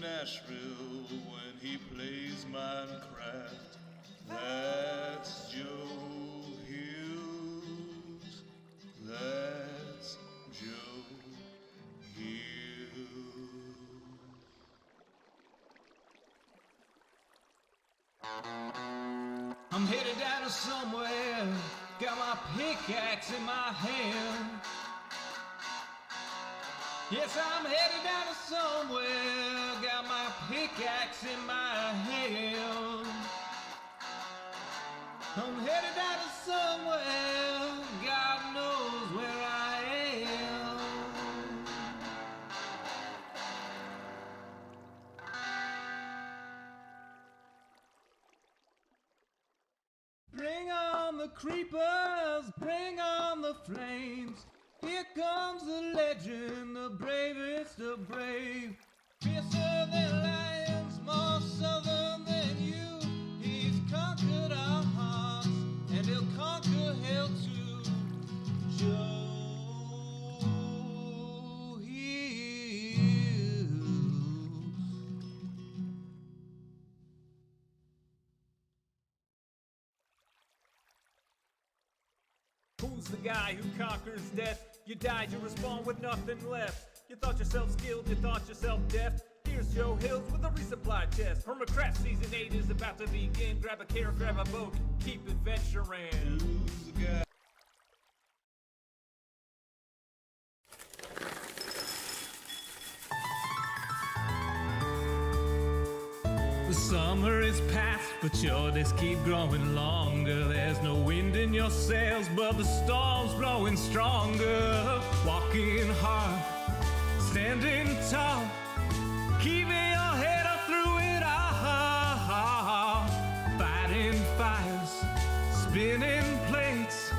Nashville when he plays Minecraft. That's Joe Hughes. That's Joe Hughes. I'm headed down to somewhere, got my pickaxe in my hand. Yes, I'm headed down to somewhere, got my pickaxe in my hand. I'm headed down to somewhere, God knows where I am. Bring on the creepers, bring on the flames. Here comes the legend, the bravest of brave. Fiercer than lions, more southern than you. He's conquered our hearts, and he'll conquer hell too. Joe Hughes. Who's the guy who conquers death? You died, you respawn with nothing left. You thought yourself skilled, you thought yourself deaf. Here's Joe Hills with a resupply chest. HermitCraft Season 8 is about to begin. Grab a carrot, grab a boat, keep adventuring. Who's the guy? The summer is past, but your days keep growing longer. There's no wind in your sails, but the storm's blowing stronger. Walking hard, standing tall, keeping your head up through it all. Fighting fires, spinning plates.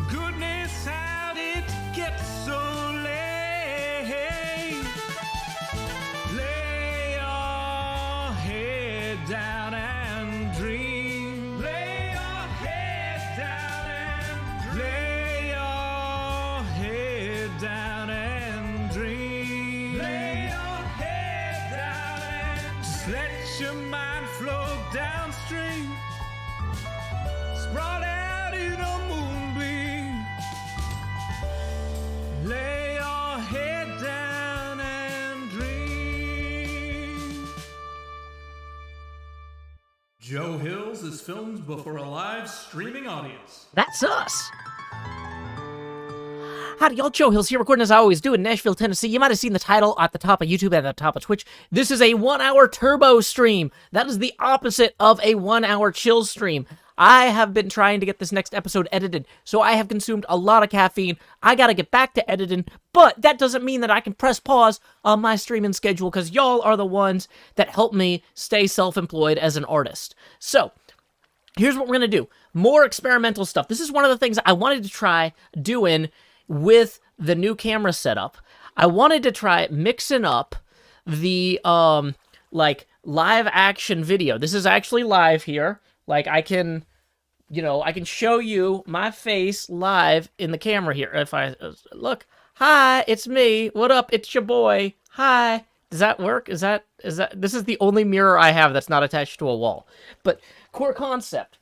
Goodness, how did it get so late? Lay your head down and dream. Lay your head down and dream. Lay your head down and dream. Lay your head down and just let your mind flow downstream. Spread out in a moonbeam. Lay your head down and dream. Joe Hills is filmed before a live streaming audience. That's us. Howdy, y'all. Joe Hills here, recording as I always do in Nashville, Tennessee. You might have seen the title at the top of YouTube and at the top of Twitch. This is a 1-hour turbo stream. That is the opposite of a 1-hour chill stream. I have been trying to get this next episode edited, so I have consumed a lot of caffeine. I gotta get back to editing, but that doesn't mean that I can press pause on my streaming schedule, because y'all are the ones that help me stay self-employed as an artist. So, here's what we're gonna do. More experimental stuff. This is one of the things I wanted to try doing with the new camera setup. I wanted to try mixing up the, like, live action video. This is actually live here. Like, I can, I can show you my face live in the camera here. If I, look, hi, it's me. What up? It's your boy. Hi. Does that work? This is the only mirror I have that's not attached to a wall. But core concept.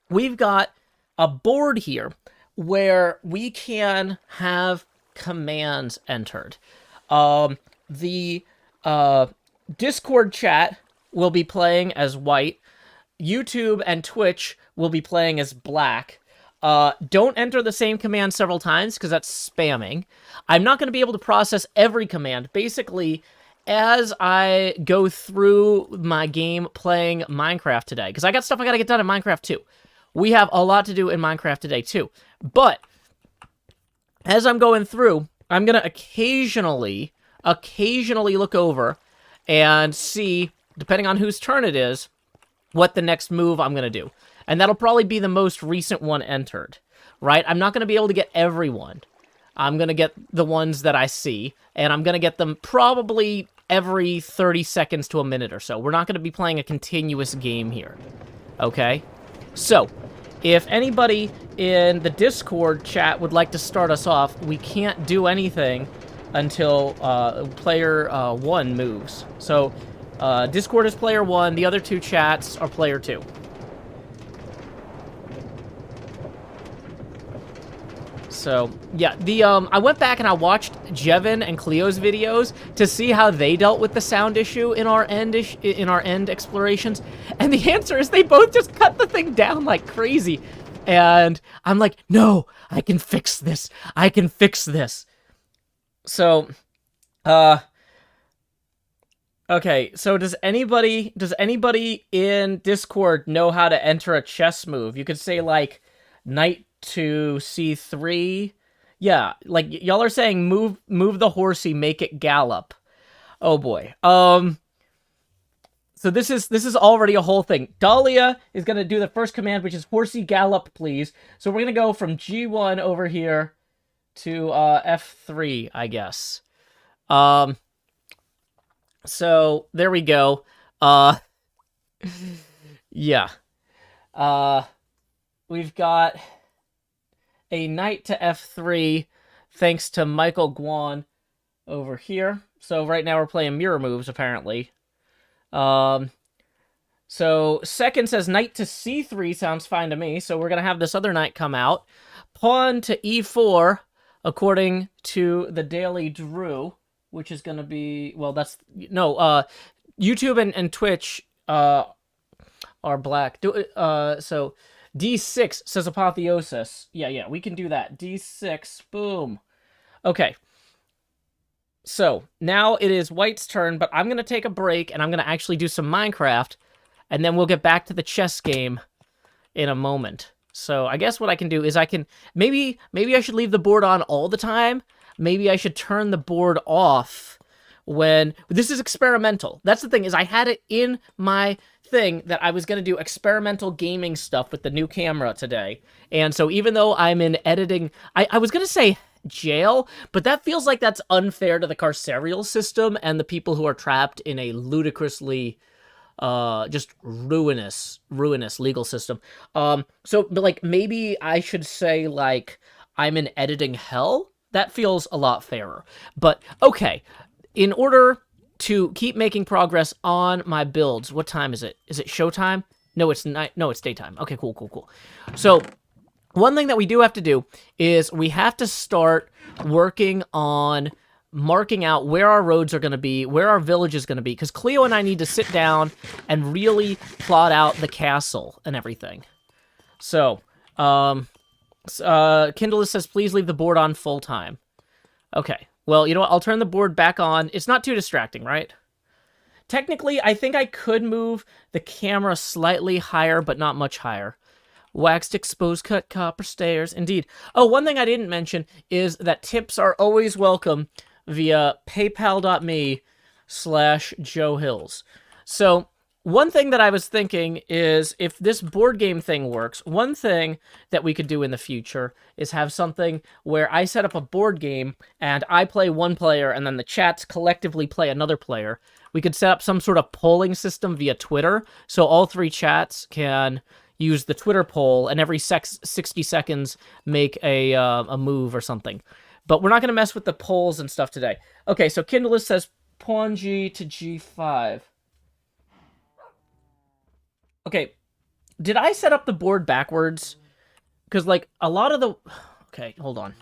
We've got a board here where we can have commands entered. The Discord chat will be playing as white. YouTube and Twitch will be playing as black. Don't enter the same command several times, because that's spamming. I'm not going to be able to process every command. Basically, as I go through my game playing Minecraft today, because I got stuff I got to get done in Minecraft too. We have a lot to do in Minecraft today too. But as I'm going through, I'm going to occasionally look over and see, depending on whose turn it is, what the next move I'm going to do. And that'll probably be the most recent one entered, right? I'm not going to be able to get everyone. I'm going to get the ones that I see, and I'm going to get them probably every 30 seconds to a minute or so. We're not going to be playing a continuous game here, okay? So, if anybody in the Discord chat would like to start us off, we can't do anything until player 1 moves. So Discord is player 1, the other 2 chats are player 2. So, yeah, I went back and I watched Jevin and Cleo's videos to see how they dealt with the sound issue in our end explorations, and the answer is they both just cut the thing down like crazy. And I'm like, no, I can fix this. I can fix this. So, okay, so does anybody in Discord know how to enter a chess move? You could say, like, knight to c3. Yeah, like, y'all are saying move the horsey, make it gallop. Oh, boy. So this is already a whole thing. Dahlia is going to do the first command, which is horsey gallop, please. So we're going to go from G1 over here to F3, I guess. So there we go. Yeah. We've got a knight to F3 thanks to Michael Guan over here. So right now we're playing mirror moves, apparently. So second says knight to C3 sounds fine to me. So we're going to have this other knight come out. Pawn to E4, according to the Daily Drew, which is going to be, well, that's, no, YouTube and Twitch are black. So D6 says apotheosis. Yeah, we can do that. D6, boom. Okay. So, now it is white's turn, but I'm going to take a break, and I'm going to actually do some Minecraft, and then we'll get back to the chess game in a moment. So, I guess what I can do is I can... Maybe I should leave the board on all the time. Maybe I should turn the board off when... This is experimental. That's the thing, is I had it in my thing that I was going to do experimental gaming stuff with the new camera today. And so even though I'm in editing... I was going to say jail, but that feels like that's unfair to the carceral system and the people who are trapped in a ludicrously... just ruinous legal system. So, but like, maybe I should say, like, I'm in editing hell? That feels a lot fairer. But, okay, in order to keep making progress on my builds, what time is it? Is it showtime? No, it's night. No, it's daytime. Okay, cool. So, one thing that we do have to do is we have to start working on marking out where our roads are going to be, where our village is going to be, because Cleo and I need to sit down and really plot out the castle and everything. So, Kindle says, please leave the board on full time. Okay, well, you know what, I'll turn the board back on. It's not too distracting, right? Technically, I think I could move the camera slightly higher, but not much higher. Waxed, exposed, cut, copper stairs, indeed. Oh, one thing I didn't mention is that tips are always welcome via paypal.me/Joe Hills. So, one thing that I was thinking is, if this board game thing works, one thing that we could do in the future is have something where I set up a board game, and I play one player, and then the chats collectively play another player. We could set up some sort of polling system via Twitter, so all 3 chats can use the Twitter poll, and every 60 seconds make a move or something. But we're not going to mess with the polls and stuff today. Okay, so Kindle says pawn G to G5. Okay, did I set up the board backwards? Because, like, a lot of the... Okay, hold on.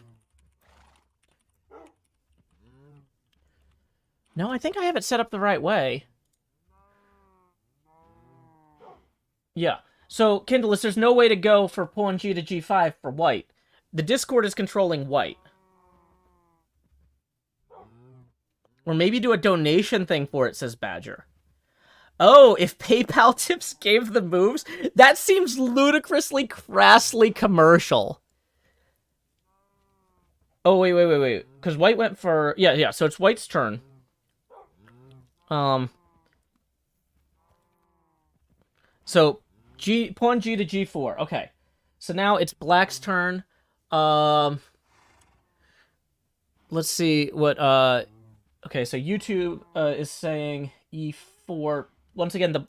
No, I think I have it set up the right way. Yeah. So, Kindle, there's no way to go for pawn G to G5 for white. The Discord is controlling white. Or maybe do a donation thing for it, says Badger. Oh, if PayPal tips gave the moves? That seems ludicrously, crassly commercial. Oh, wait. Because white went for... Yeah, so it's white's turn. So, pawn G to G4. Okay. So now it's black's turn. Let's see what... Okay, so YouTube is saying E4. Once again, the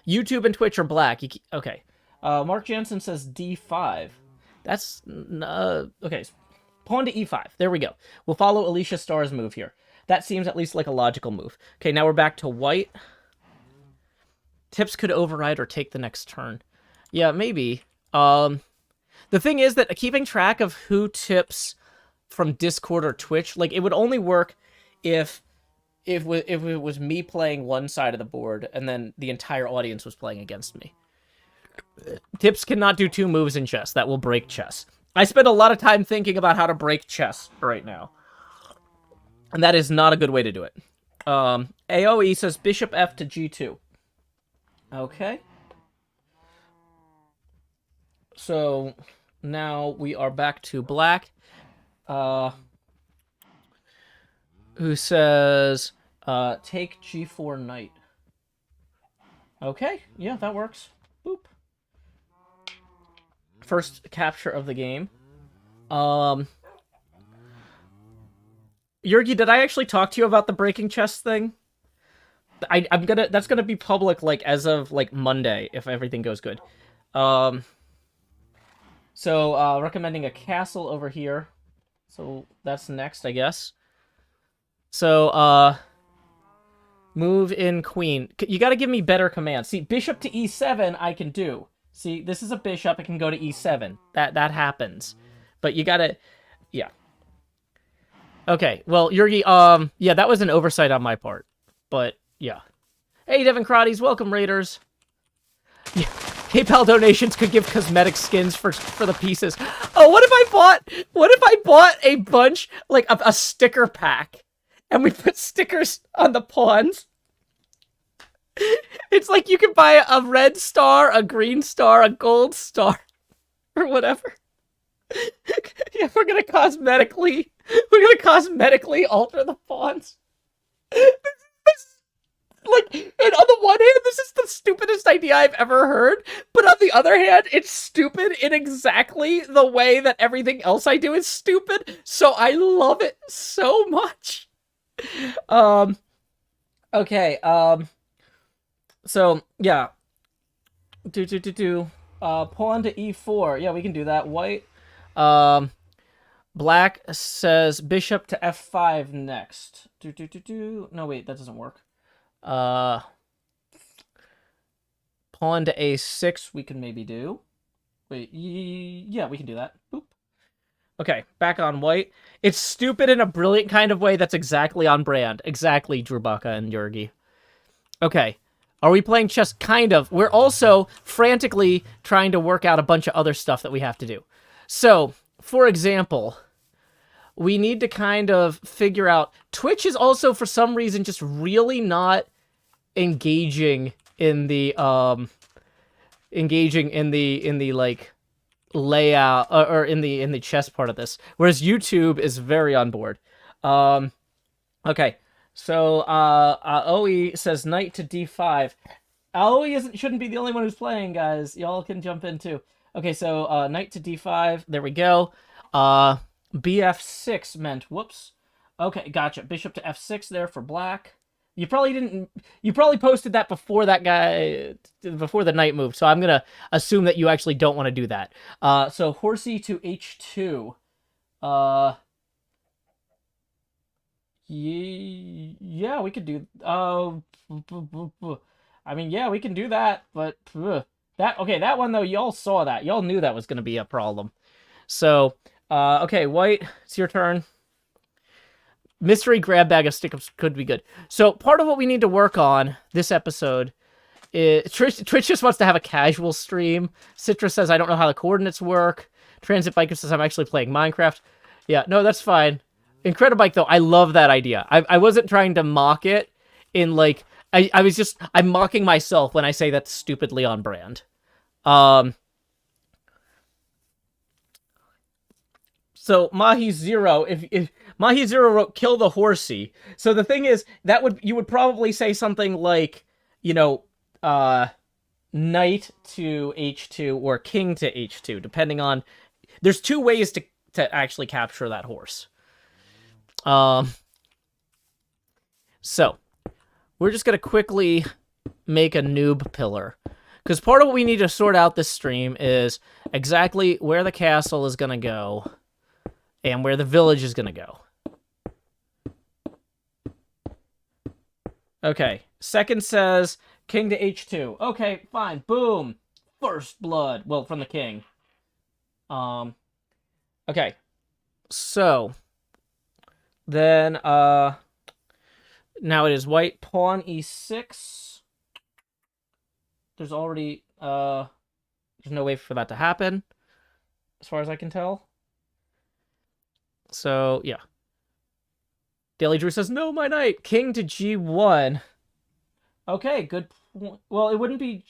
YouTube and Twitch are black. Okay. Mark Jansen says D5. That's... okay. pawn to e5. There we go. We'll follow Alicia Starr's move here. That seems at least like a logical move. Okay, now we're back to white. Tips could override or take the next turn. Yeah, maybe. The thing is that keeping track of who tips from Discord or Twitch, like, it would only work if it was me playing one side of the board and then the entire audience was playing against me. Tips cannot do 2 moves in chess. That will break chess. I spend a lot of time thinking about how to break chess right now. And that is not a good way to do it. AOE says bishop f to g2. Okay. So now we are back to black. Who says take g4 knight. Okay, yeah, that works. Boop. First capture of the game. Yurgi, did I actually talk to you about the breaking chess thing? That's gonna be public, like, as of, like, Monday, if everything goes good. So, recommending a castle over here. So, that's next, I guess. So, move in queen. You gotta give me better commands. See, bishop to e7, I can do. See, this is a bishop, it can go to e7. That happens. But you gotta... Yeah. Okay, well, Yurgi, yeah, that was an oversight on my part. But, yeah. Hey, Devin Crotties, welcome, Raiders. Yeah. PayPal donations could give cosmetic skins for the pieces. Oh, what if I bought a bunch, like, a sticker pack, and we put stickers on the pawns? It's like you can buy a red star, a green star, a gold star, or whatever. Yeah, we're gonna cosmetically alter the pawns. Like, and on the one hand, this is the stupidest idea I've ever heard, but on the other hand, it's stupid in exactly the way that everything else I do is stupid, so I love it so much. Okay, so, yeah. Pawn to e4. Yeah, we can do that. White. Black says bishop to f5 next. No, wait, that doesn't work. Pawn to a6 we can maybe do. Wait, yeah, we can do that. Boop. Okay, back on white. It's stupid in a brilliant kind of way that's exactly on brand. Exactly, Drubaka and Yurgi. Okay. Are we playing chess? Kind of. We're also frantically trying to work out a bunch of other stuff that we have to do. So, for example, we need to kind of figure out... Twitch is also, for some reason, just really not engaging in the, like, layout, or in the chess part of this. Whereas YouTube is very on board. Okay. So, Aoi says knight to d5. Aoi shouldn't be the only one who's playing, guys. Y'all can jump in, too. Okay, so, knight to d5. There we go. bf6 meant, whoops. Okay, gotcha. Bishop to f6 there for black. You probably posted that before that guy, before the knight moved, so I'm gonna assume that you actually don't want to do that. So, horsey to h2. Yeah, we could do... I mean, yeah, we can do that, but... Okay, that one, though, y'all saw that. Y'all knew that was going to be a problem. So, okay, white, it's your turn. Mystery grab bag of stick-ups could be good. So, part of what we need to work on this episode is... Twitch just wants to have a casual stream. Citra says, I don't know how the coordinates work. Transit Biker says, I'm actually playing Minecraft. Yeah, no, that's fine. Incredibike, though, I love that idea. I wasn't trying to mock it in, like... I'm mocking myself when I say that's stupidly on brand. So, Mahi Zero, if Mahi Zero wrote, kill the horsey. So the thing is, you would probably say something like, you know, knight to h2 or king to h2, depending on... There's 2 ways to actually capture that horse. So, we're just going to quickly make a noob pillar. Because part of what we need to sort out this stream is exactly where the castle is going to go. and where the village is going to go. Okay, second says king to h2. Okay, fine. Boom. First blood. Well, from the king. Okay. So then now it is white pawn e6. There's already there's no way for that to happen as far as I can tell. So, yeah. Daily Drew says, no, my knight. King to g1. Okay, good point. Well, it wouldn't be...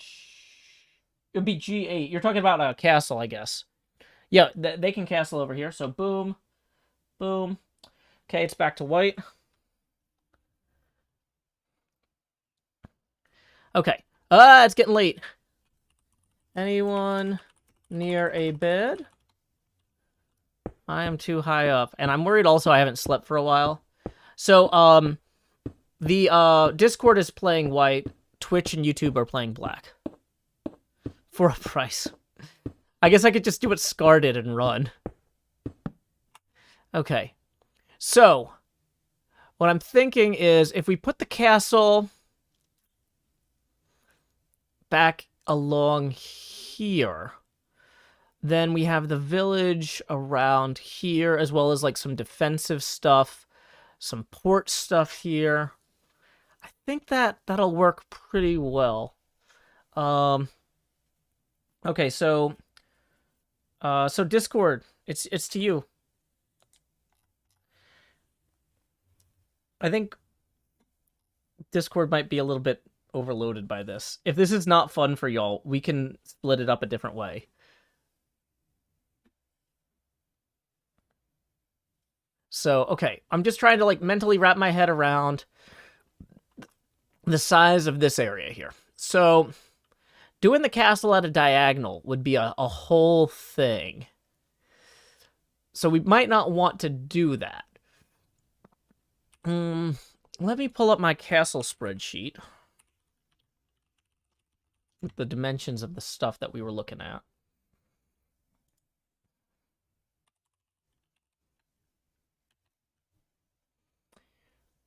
It would be g8. You're talking about a castle, I guess. Yeah, they can castle over here. So, boom. Boom. Okay, it's back to white. Okay. It's getting late. Anyone near a bed? I am too high up. And I'm worried also I haven't slept for a while. So, the Discord is playing white. Twitch and YouTube are playing black. For a price. I guess I could just do what Scar did and run. Okay. So, what I'm thinking is if we put the castle back along here, then we have the village around here, as well as like some defensive stuff, some port stuff here. I think that'll work pretty well. Okay, so Discord, it's to you. I think Discord might be a little bit overloaded by this. If this is not fun for y'all, we can split it up a different way. So, okay, I'm just trying to like mentally wrap my head around the size of this area here. So, doing the castle at a diagonal would be a whole thing. So we might not want to do that. Let me pull up my castle spreadsheet with the dimensions of the stuff that we were looking at.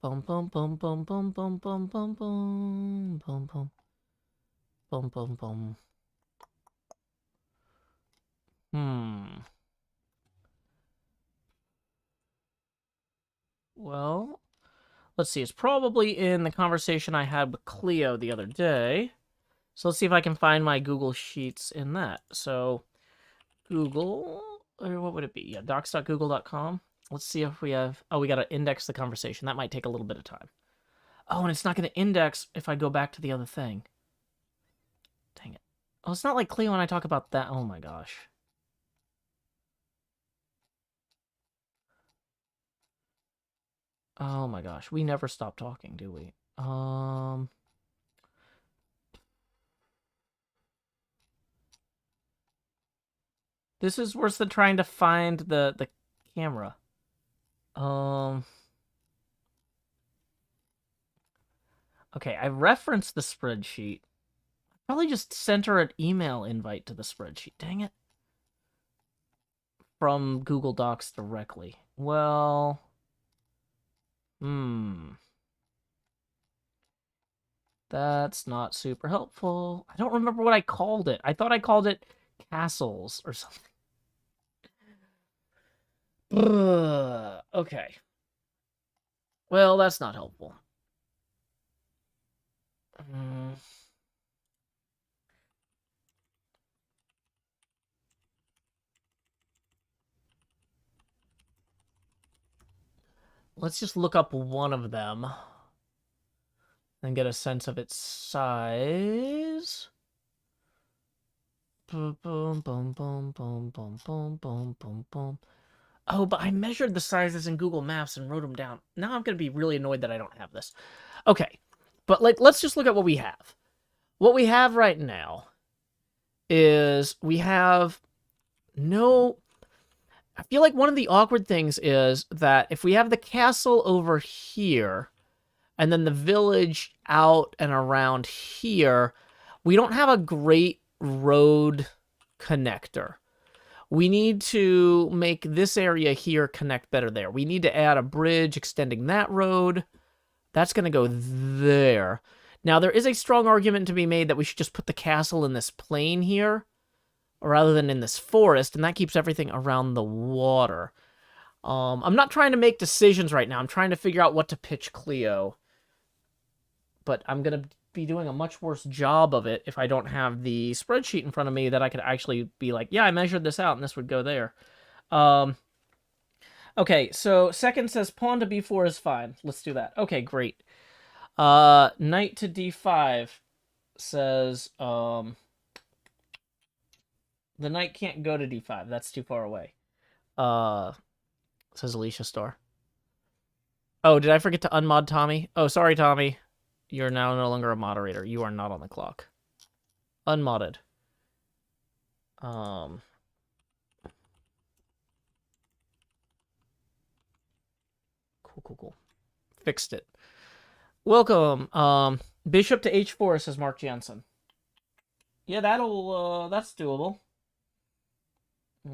Bum bum bum bum bum bum bum bum bum bum bum bum bum bum. Well, let's see. It's probably in the conversation I had with Cleo the other day. So let's see if I can find my Google Sheets in that. So Google, or what would it be? Yeah, docs.google.com. Let's see if we have... Oh, we got to index the conversation. That might take a little bit of time. Oh, and it's not going to index if I go back to the other thing. Dang it. Oh, it's not like Cleo and I talk about that. Oh my gosh. Oh my gosh. We never stop talking, do we? This is worse than trying to find the camera. Okay, I referenced the spreadsheet. Probably just sent her an email invite to the spreadsheet. Dang it. From Google Docs directly. Well... That's not super helpful. I don't remember what I called it. I thought I called it castles or something. Okay. Well, that's not helpful. Let's just look up one of them and get a sense of its size. Boom, boom, boom, boom, boom, boom, boom, boom, boom, boom. Oh, but I measured the sizes in Google Maps and wrote them down. Now I'm going to be really annoyed that I don't have this. Okay, but like, let's just look at what we have. What we have right now is we have no... I feel like one of the awkward things is that if we have the castle over here and then the village out and around here, we don't have a great road connector. We need to make this area here connect better there. We need to add a bridge extending that road. That's going to go there. Now, there is a strong argument to be made that we should just put the castle in this plain here rather than in this forest, and that keeps everything around the water. I'm not trying to make decisions right now. I'm trying to figure out what to pitch Cleo. But I'm going to be doing a much worse job of it if I don't have the spreadsheet in front of me that I could actually be like, yeah, I measured this out and this would go there. Okay, so second says pawn to b4 is fine. Let's do that. Okay, great. Knight to d5 says the knight can't go to d5. That's too far away. Says Alicia Star. Oh, did I forget to unmod Tommy? Oh, sorry, Tommy. You're now no longer a moderator. You are not on the clock. Unmodded. Cool. Fixed it. Welcome. Bishop to h4, says Mark Jansen. Yeah, that's doable.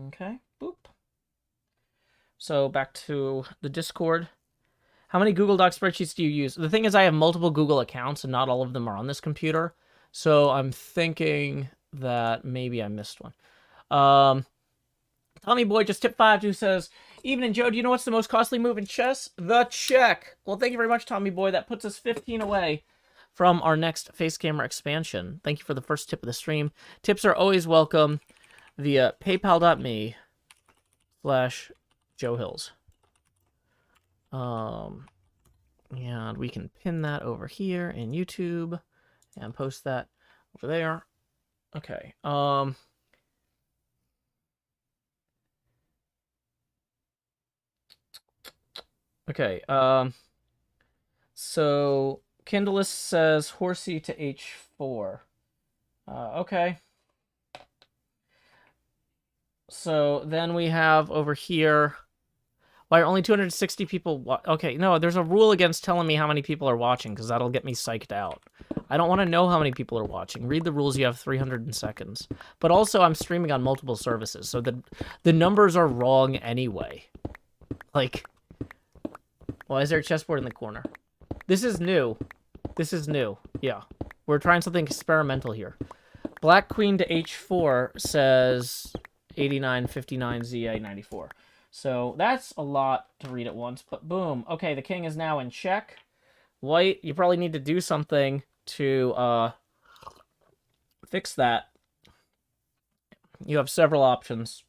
Okay. Boop. So back to the Discord. How many Google Doc spreadsheets do you use? The thing is, I have multiple Google accounts, and not all of them are on this computer. So I'm thinking that maybe I missed one. Tommy Boy just tip 5 who says, Evening, Joe, do you know what's the most costly move in chess? The check. Well, thank you very much, Tommy Boy. That puts us 15 away from our next face camera expansion. Thank you for the first tip of the stream. Tips are always welcome via paypal.me/Joe Hills. And we can pin that over here in YouTube and post that over there. Okay. Okay. So Kindlist says horsey to h4. Okay. So then we have over here. Why are only 260 people okay, no, there's a rule against telling me how many people are watching, because that'll get me psyched out. I don't want to know how many people are watching. Read the rules, you have 300 seconds. But also, I'm streaming on multiple services, so the numbers are wrong anyway. Like, why is there a chessboard in the corner? This is new. This is new. Yeah. We're trying something experimental here. Black Queen to h4 says 8959 ZA 94. So that's a lot to read at once, but boom. Okay, the king is now in check. White, you probably need to do something to fix that. You have several options.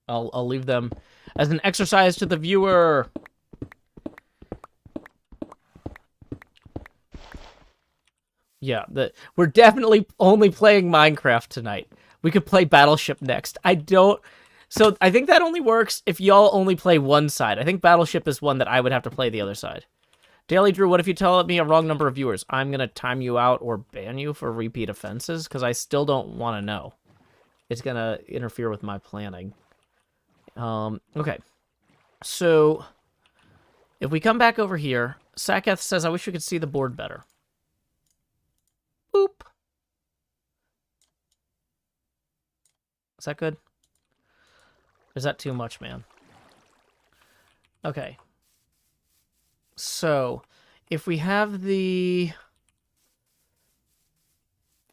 I'll leave them as an exercise to the viewer. Yeah, we're definitely only playing Minecraft tonight. We could play Battleship next. So I think that only works if y'all only play one side. I think Battleship is one that I would have to play the other side. Daily Drew, what if you tell me a wrong number of viewers? I'm going to time you out or ban you for repeat offenses, because I still don't want to know. It's going to interfere with my planning. Okay. So, if we come back over here, Saketh says, I wish we could see the board better. Boop. Is that good? Or is that too much, man? Okay. So, if we have the...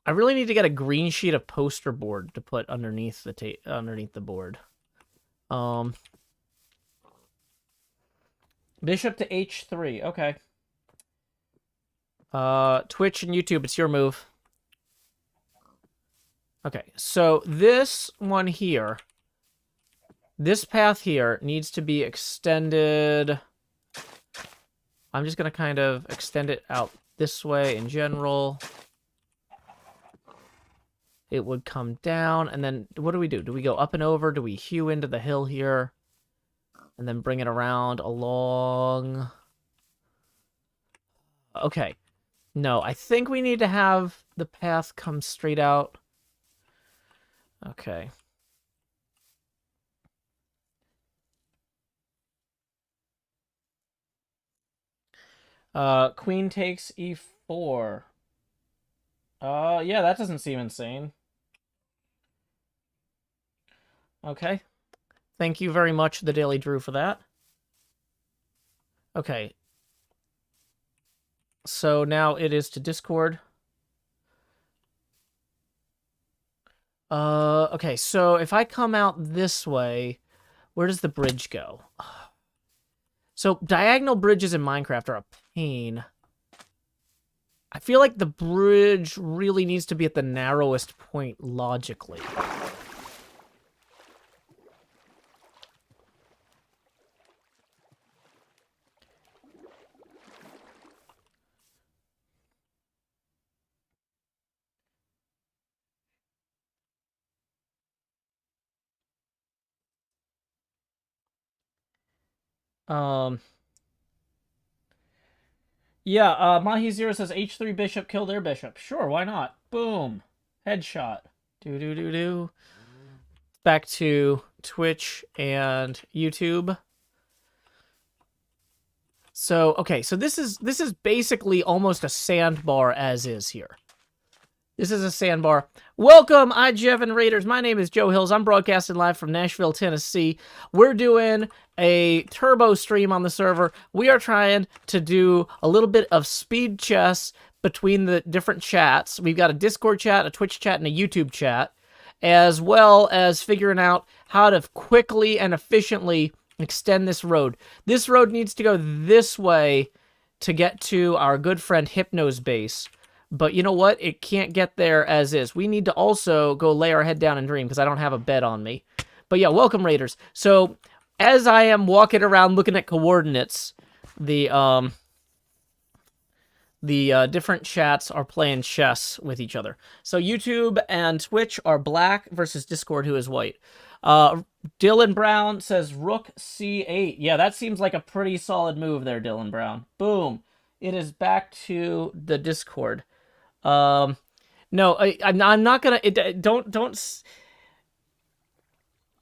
I really need to get a green sheet of poster board to put underneath the board. Bishop to h3. Okay. Twitch and YouTube, it's your move. Okay, so this one here, this path here needs to be extended. I'm just going to kind of extend it out this way in general. It would come down, and then what do we do? Do we go up and over? Do we hew into the hill here? And then bring it around along? Okay. No, I think we need to have the path come straight out. Okay. Queen takes e4. Yeah, that doesn't seem insane. Okay. Thank you very much, the Daily Drew, for that. Okay. So now it is to Discord. Okay, so if I come out this way, where does the bridge go? So diagonal bridges in Minecraft are a pain. I feel like the bridge really needs to be at the narrowest point logically. Yeah, Mahi Zero says H3 bishop kill their bishop. Sure, why not? Boom. Headshot. Do. Back to Twitch and YouTube. So, okay, so this is basically almost a sandbar as is here. This is a sandbar. Welcome, IGF and Raiders. My name is Joe Hills. I'm broadcasting live from Nashville, Tennessee. We're doing a turbo stream on the server. We are trying to do a little bit of speed chess between the different chats. We've got a Discord chat, a Twitch chat, and a YouTube chat, as well as figuring out how to quickly and efficiently extend this road. This road needs to go this way to get to our good friend Hypno's base. But you know what? It can't get there as is. We need to also go lay our head down and dream because I don't have a bed on me. But yeah, welcome, Raiders. So as I am walking around looking at coordinates, the different chats are playing chess with each other. So YouTube and Twitch are black versus Discord, who is white. Dylan Brown says Rook C8. Yeah, that seems like a pretty solid move there, Dylan Brown. Boom. It is back to the Discord. No, I'm not gonna. Don't.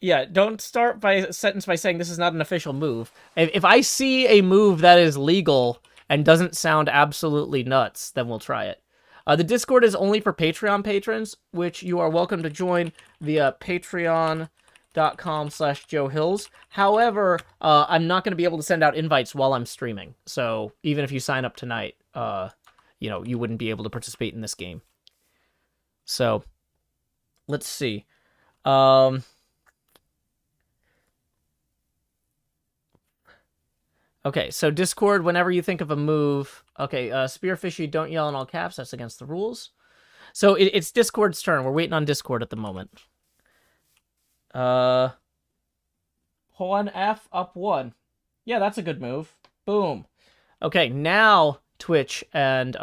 Yeah, don't start by a sentence by saying this is not an official move. If I see a move that is legal and doesn't sound absolutely nuts, then we'll try it. The Discord is only for Patreon patrons, which you are welcome to join via patreon.com/Joe Hills. However, I'm not going to be able to send out invites while I'm streaming. So even if you sign up tonight, you know, you wouldn't be able to participate in this game. So, let's see. Okay, so Discord, whenever you think of a move... Okay, Spearfishy, don't yell in all caps. That's against the rules. So, it's Discord's turn. We're waiting on Discord at the moment. Pawn F, up 1. Yeah, that's a good move. Boom. Okay, now Twitch and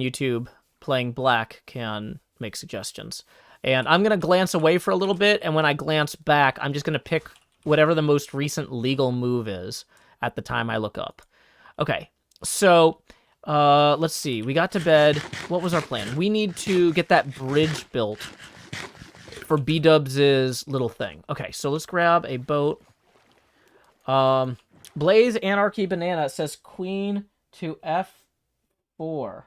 YouTube playing black can make suggestions. And I'm going to glance away for a little bit, and when I glance back, I'm just going to pick whatever the most recent legal move is at the time I look up. Okay, so let's see. We got to bed. What was our plan? We need to get that bridge built for B-Dubs' little thing. Okay, so let's grab a boat. Blaze Anarchy Banana says queen to F4.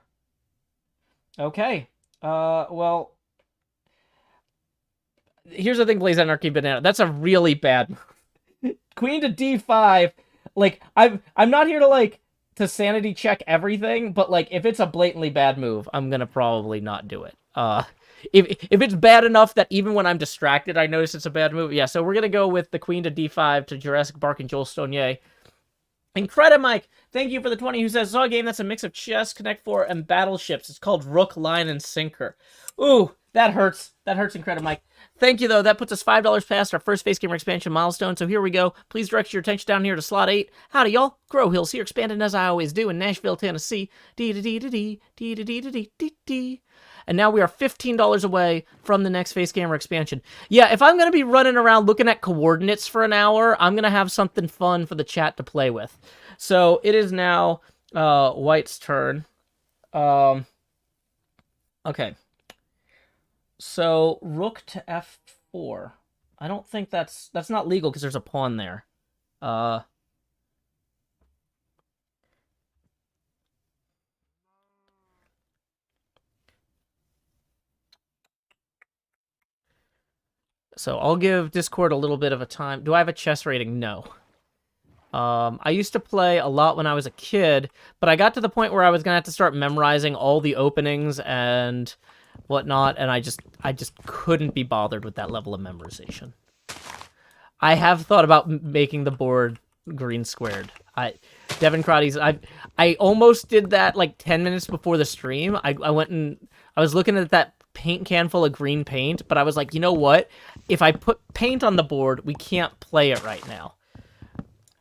Okay. Well, here's the thing, Blaze Anarchy Banana. That's a really bad move. Queen to D5. Like, I'm not here to, like, to sanity check everything, but, like, if it's a blatantly bad move, I'm gonna probably not do it. If it's bad enough that even when I'm distracted, I notice it's a bad move. Yeah, so we're gonna go with the queen to D5 to Jurassic Bark and Joel Stonier. And Credit Mike, thank you for the 20, who says, saw a game that's a mix of chess, Connect 4, and battleships. It's called Rook, Line, and Sinker. Ooh, that hurts. That hurts in Credit Mike. Thank you, though. That puts us $5 past our first Face Gamer expansion milestone. So here we go. Please direct your attention down here to slot 8. Howdy, y'all. Grow Hills here, expanding as I always do in Nashville, Tennessee. Dee-da-dee-da-dee, and now we are $15 away from the next Face Gamer expansion. Yeah, if I'm going to be running around looking at coordinates for an hour, I'm going to have something fun for the chat to play with. So it is now White's turn. Okay. So rook to F4. I don't think that's not legal because there's a pawn there. So I'll give Discord a little bit of a time. Do I have a chess rating? No. I used to play a lot when I was a kid, but I got to the point where I was gonna have to start memorizing all the openings and whatnot, and I just couldn't be bothered with that level of memorization. I have thought about making the board green squared. Devin Crotty's, I almost did that like 10 minutes before the stream. I went and I was looking at that paint can full of green paint, but I was like, you know what? If I put paint on the board, we can't play it right now.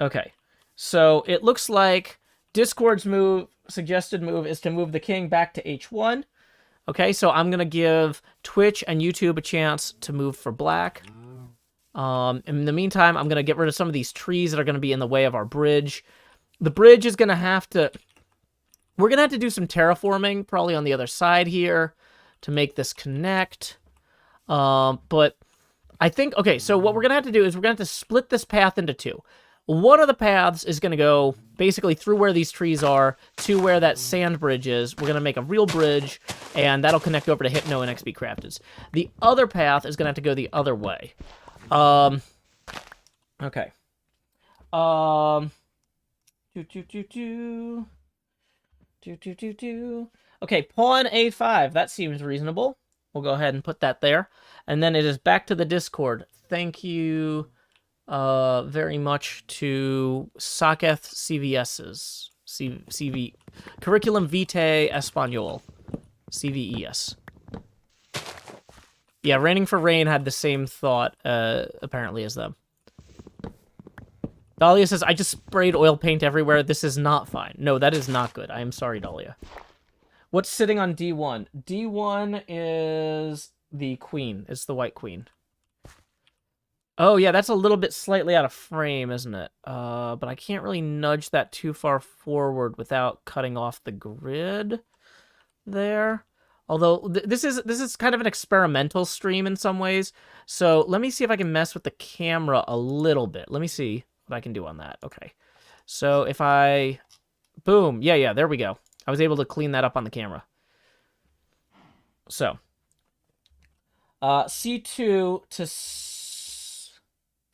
Okay, so it looks like Discord's suggested move is to move the king back to h1. Okay, so I'm gonna give Twitch and YouTube a chance to move for black. In the meantime, I'm gonna get rid of some of these trees that are gonna be in the way of our bridge. The bridge is gonna have to... We're gonna have to do some terraforming, probably on the other side here, to make this connect. But I think... Okay, so what we're gonna have to do is we're gonna have to split this path into two. One of the paths is going to go basically through where these trees are to where that sand bridge is. We're going to make a real bridge, and that'll connect over to Hypno and XP Crafted. The other path is going to have to go the other way. Okay. Okay, pawn a5. That seems reasonable. We'll go ahead and put that there. And then it is back to the Discord. Thank you... very much to Saketh CVS's CV Curriculum Vitae Espanol CVES. Yeah, Raining for Rain had the same thought apparently as them. Dahlia says, I just sprayed oil paint everywhere. This is not fine. No, that is not good. I am sorry, Dahlia. What's sitting on D1? D1 is the queen. It's the white queen. Oh, yeah, that's a little bit slightly out of frame, isn't it? But I can't really nudge that too far forward without cutting off the grid there. Although, this is kind of an experimental stream in some ways. So, let me see if I can mess with the camera a little bit. Let me see what I can do on that. Okay. So, if I... Boom. Yeah, there we go. I was able to clean that up on the camera. So. C2 to...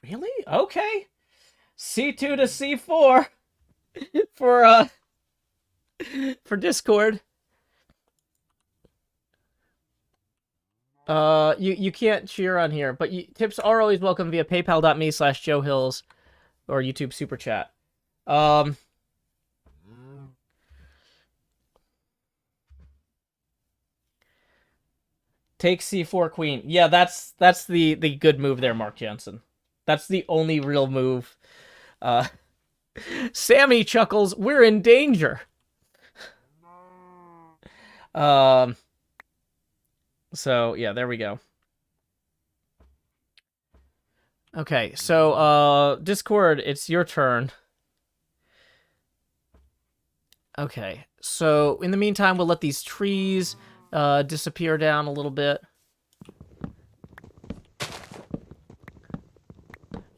Really? Okay. C2 to C4 for Discord. You can't cheer on here, but tips are always welcome via paypal.me/JoeHills or YouTube Super Chat. Take C4 queen. Yeah, that's the good move there, Mark Jensen. That's the only real move. Sammy chuckles, we're in danger. So, yeah, there we go. Okay, so, Discord, it's your turn. Okay, so, in the meantime, we'll let these trees disappear down a little bit.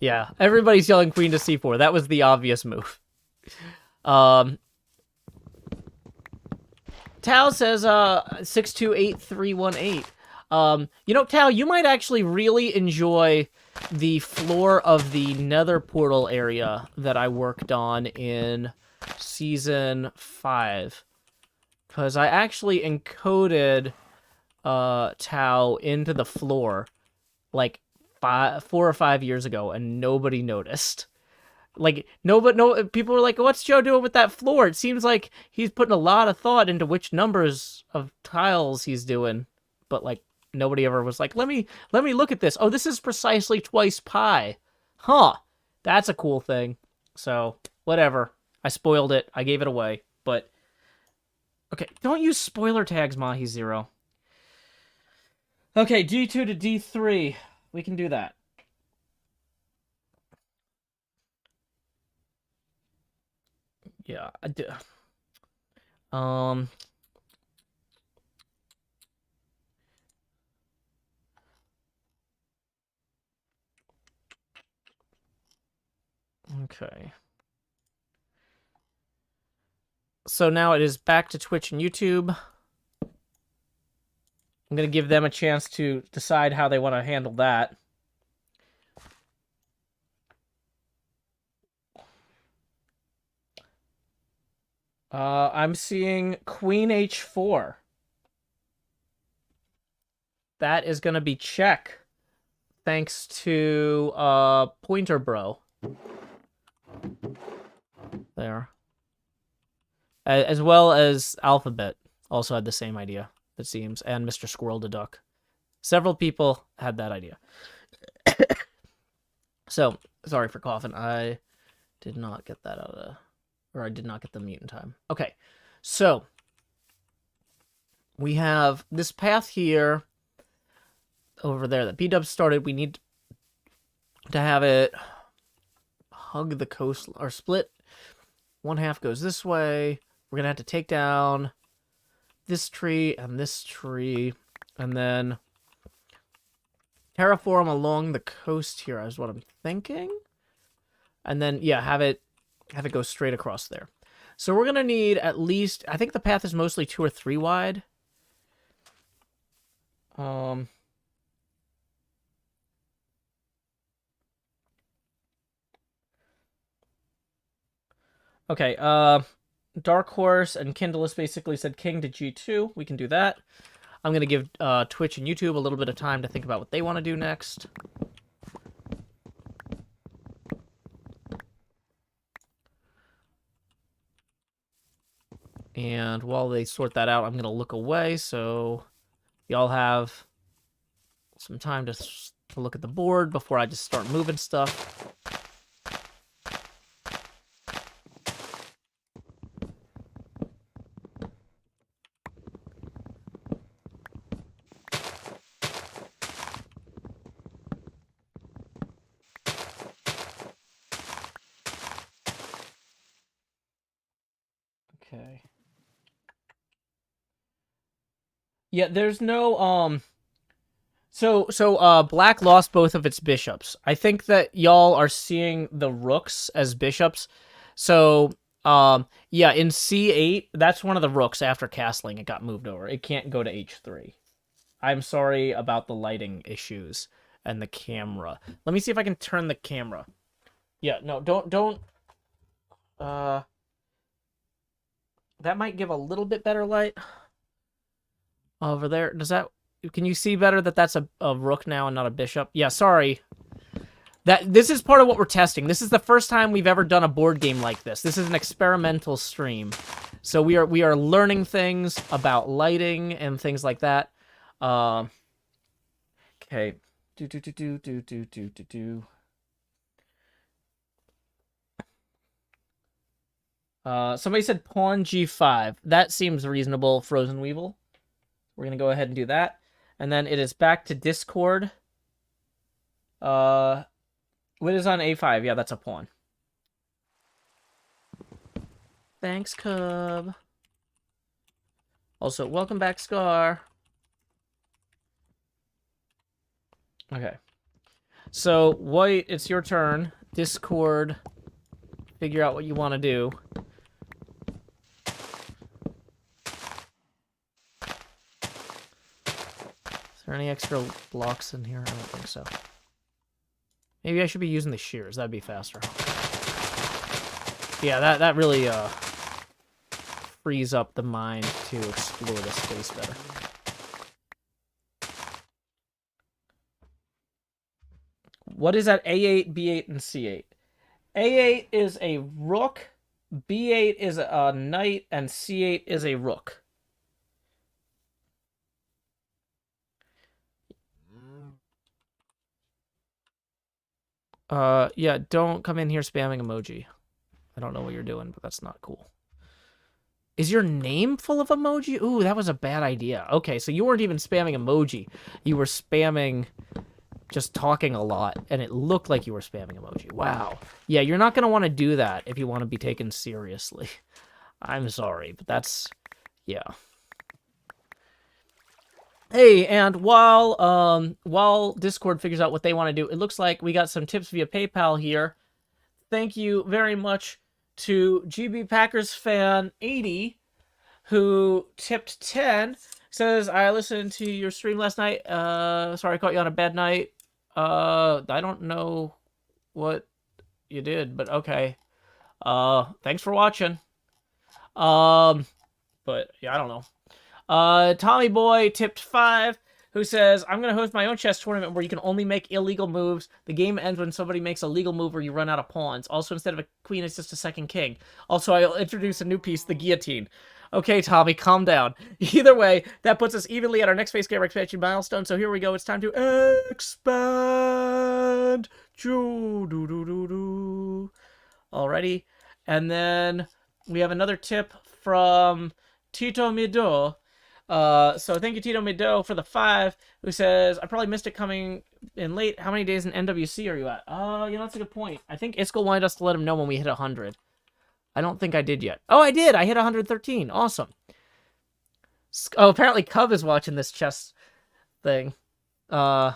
Yeah, everybody's yelling queen to c4. That was the obvious move. Tao says 628318. You know, Tao, you might actually really enjoy the floor of the Nether portal area that I worked on in Season 5. Because I actually encoded Tao into the floor, like, 4 or 5 years ago, and nobody noticed. Like, people were like, what's Joe doing with that floor? It seems like he's putting a lot of thought into which numbers of tiles he's doing. But, like, nobody ever was like, let me look at this. Oh, this is precisely twice pi. Huh. That's a cool thing. So, whatever. I spoiled it. I gave it away. But, okay, don't use spoiler tags, Mahi Zero. Okay, D2 to D3. We can do that. Yeah, I do. Okay. So now it is back to Twitch and YouTube. I'm going to give them a chance to decide how they want to handle that. I'm seeing Queen H4. That is going to be check. Thanks to Pointer Bro. There. As well as Alphabet also had the same idea, it seems, and Mr. Squirrel the Duck. Several people had that idea. So, sorry for coughing. I did not get that out of... Or I did not get the mute in time. Okay, so we have this path here over there that B-Dub started. We need to have it hug the coast or split. One half goes this way. We're going to have to take down this tree, and then terraform along the coast here is what I'm thinking. And then, yeah, have it go straight across there. So we're going to need at least, I think the path is mostly 2 or 3 wide. Okay, Dark Horse and Kindless basically said king to G2. We can do that. I'm going to give Twitch and YouTube a little bit of time to think about what they want to do next. And while they sort that out, I'm going to look away so y'all have some time to look at the board before I just start moving stuff. Okay. Yeah, there's no So black lost both of its bishops. I think that y'all are seeing the rooks as bishops. So yeah, in C8, that's one of the rooks after castling. It got moved over. It can't go to H3. I'm sorry about the lighting issues and the camera. Let me see if I can turn the camera. Yeah, no, don't that might give a little bit better light over there. Does that... Can you see better that that's a rook now and not a bishop? Yeah, sorry. This is part of what we're testing. This is the first time we've ever done a board game like this. This is an experimental stream. So we are learning things about lighting and things like that. Okay. Somebody said pawn G5. That seems reasonable, Frozen Weevil. We're going to go ahead and do that. And then it is back to Discord. What is on A5? Yeah, that's a pawn. Thanks, Cub. Also, welcome back, Scar. Okay. So, White, it's your turn. Discord. Figure out what you want to do. Is there any extra blocks in here? I don't think so. Maybe I should be using the shears. That'd be faster. Yeah, that really frees up the mind to explore the space better. What is that? A8, B8, and C8. A8 is a rook, B8 is a knight, and C8 is a rook. Yeah, don't come in here spamming emoji. I don't know what you're doing, but that's not cool. Is your name full of emoji? Ooh, that was a bad idea. Okay, so you weren't even spamming emoji. You were spamming just talking a lot, and it looked like you were spamming emoji. Wow. Yeah, you're not going to want to do that if you want to be taken seriously. I'm sorry, but that's... yeah. Hey, and while Discord figures out what they want to do, it looks like we got some tips via PayPal here. Thank you very much to GB Packers fan 80, who tipped 10. Says, I listened to your stream last night. Sorry I caught you on a bad night. I don't know what you did, but okay. Thanks for watching. But yeah, I don't know. Tommy Boy tipped 5, who says, I'm going to host my own chess tournament where you can only make illegal moves. The game ends when somebody makes a legal move or you run out of pawns. Also, instead of a queen, it's just a second king. Also, I'll introduce a new piece, the guillotine. Okay, Tommy, calm down. Either way, that puts us evenly at our next face gamer expansion milestone. So here we go. It's time to expand. Alrighty. And then we have another tip from Tito Mido. So thank you, Tito Mido, for the 5, who says, I probably missed it coming in late. How many days in NWC are you at? That's a good point. I think Iskall wanted us to let him know when we hit 100. I don't think I did yet. Oh, I did. I hit 113. Awesome. Oh, apparently Cub is watching this chess thing. Or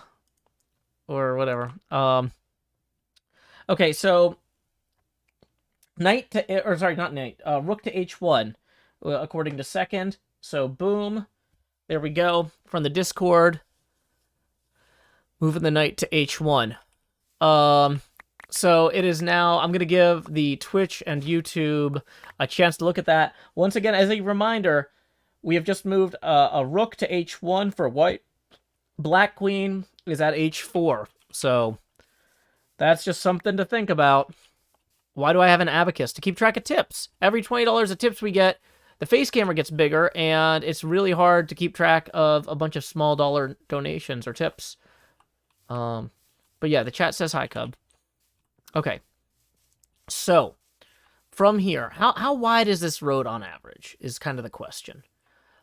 whatever. Okay, so rook to h1, according to second. So, boom. There we go. From the Discord. Moving the knight to h1. So, it is now... I'm going to give the Twitch and YouTube a chance to look at that. Once again, as a reminder, we have just moved a rook to h1 for white. Black queen is at h4. So, that's just something to think about. Why do I have an abacus? To keep track of tips. Every $20 of tips we get, the face camera gets bigger, and it's really hard to keep track of a bunch of small dollar donations or tips. But yeah, the chat says hi, Cub. Okay. So, from here, how wide is this road on average is kind of the question.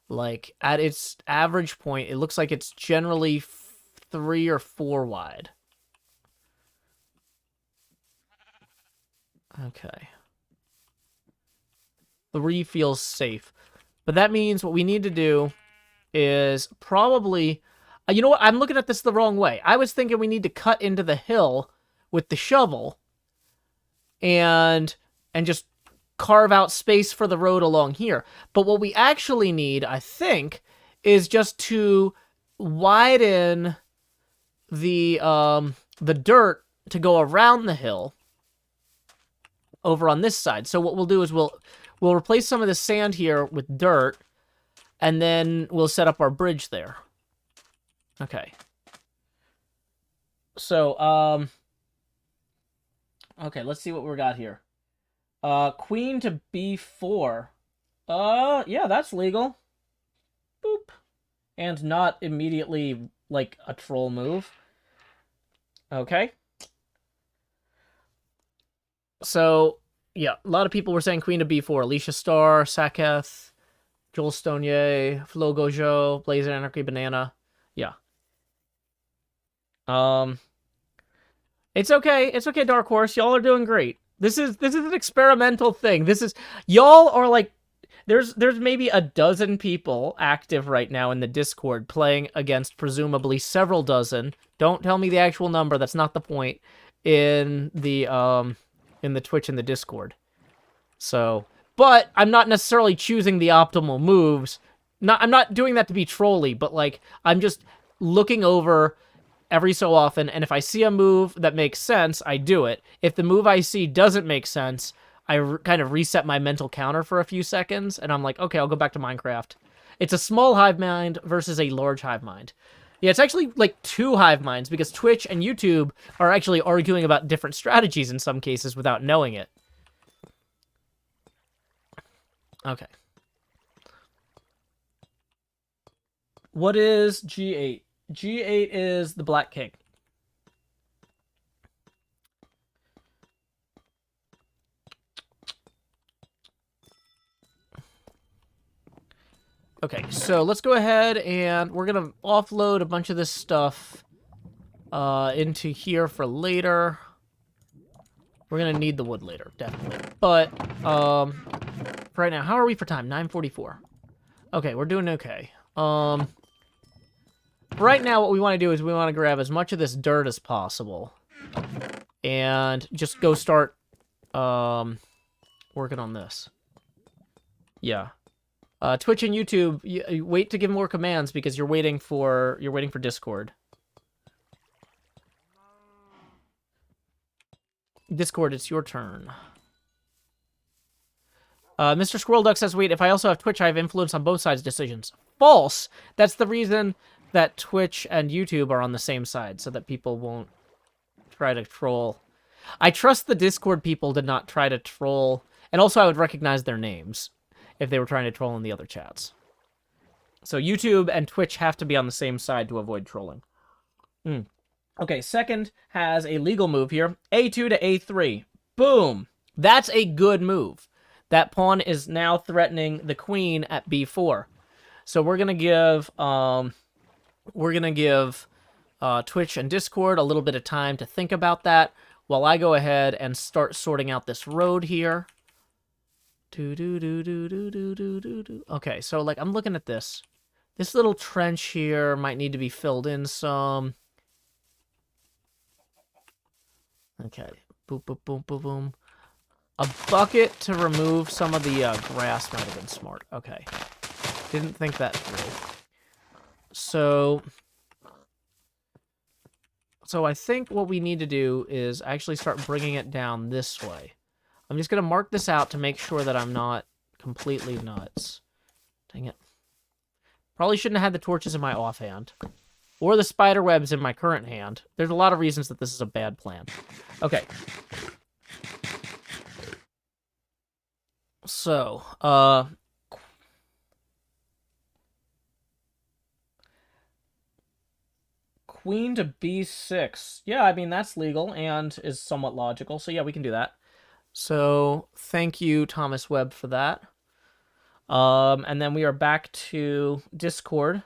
Like, at its average point, it looks like it's generally 3 or 4 wide. Okay. 3 feels safe. But that means what we need to do is probably... you know what? I'm looking at this the wrong way. I was thinking we need to cut into the hill with the shovel and just carve out space for the road along here. But what we actually need, I think, is just to widen the dirt to go around the hill over on this side. So what we'll do is we'll replace some of the sand here with dirt, and then we'll set up our bridge there. Okay. So, okay, let's see what we got here. Queen to b4. Yeah, that's legal. Boop. And not immediately, like, a troll move. Okay. So, yeah, a lot of people were saying queen to b4. Alicia Starr, Saketh, Joel Stonier, Flo Gojo, Blazer Anarchy Banana. Yeah. It's okay. It's okay, Dark Horse. Y'all are doing great. This is an experimental thing. Y'all are like, there's maybe a dozen people active right now in the Discord playing against presumably several dozen. Don't tell me the actual number. That's not the point. In the Twitch and the Discord. So, but I'm not necessarily choosing the optimal moves. I'm not doing that to be trolly, but like, I'm just looking over every so often, and if I see a move that makes sense, I do it. If the move I see doesn't make sense, I kind of reset my mental counter for a few seconds, and I'm like, okay, I'll go back to Minecraft. It's a small hive mind versus a large hive mind. Yeah, it's actually like 2 hive minds, because Twitch and YouTube are actually arguing about different strategies in some cases without knowing it. Okay. What is G8? G8 is the Black King. Okay, so let's go ahead and we're going to offload a bunch of this stuff into here for later. We're going to need the wood later, definitely. But for right now, how are we for time? 9:44. Okay, we're doing okay. Right now, what we want to do is we want to grab as much of this dirt as possible and just go start working on this. Yeah. Twitch and YouTube, you wait to give more commands because you're waiting for Discord. Discord, it's your turn. Mr. Squirrel Duck says, wait, if I also have Twitch, I have influence on both sides' decisions. False! That's the reason that Twitch and YouTube are on the same side, so that people won't try to troll. I trust the Discord people did not try to troll, and also I would recognize their names if they were trying to troll in the other chats. So YouTube and Twitch have to be on the same side to avoid trolling. Okay, second has a legal move here. A2 to A3. Boom! That's a good move. That pawn is now threatening the queen at B4. So we're gonna give Twitch and Discord a little bit of time to think about that while I go ahead and start sorting out this road here. Okay, so like I'm looking at this. This little trench here might need to be filled in some. Okay, boop, boop, boom, boom, boom. A bucket to remove some of the grass might have been smart. Okay. Didn't think that through. So I think what we need to do is actually start bringing it down this way. I'm just going to mark this out to make sure that I'm not completely nuts. Dang it. Probably shouldn't have had the torches in my offhand. Or the spider webs in my current hand. There's a lot of reasons that this is a bad plan. Okay. So, queen to b6. Yeah, I mean, that's legal and is somewhat logical. So, yeah, we can do that. So, thank you, Thomas Webb, for that. And then we are back to Discord.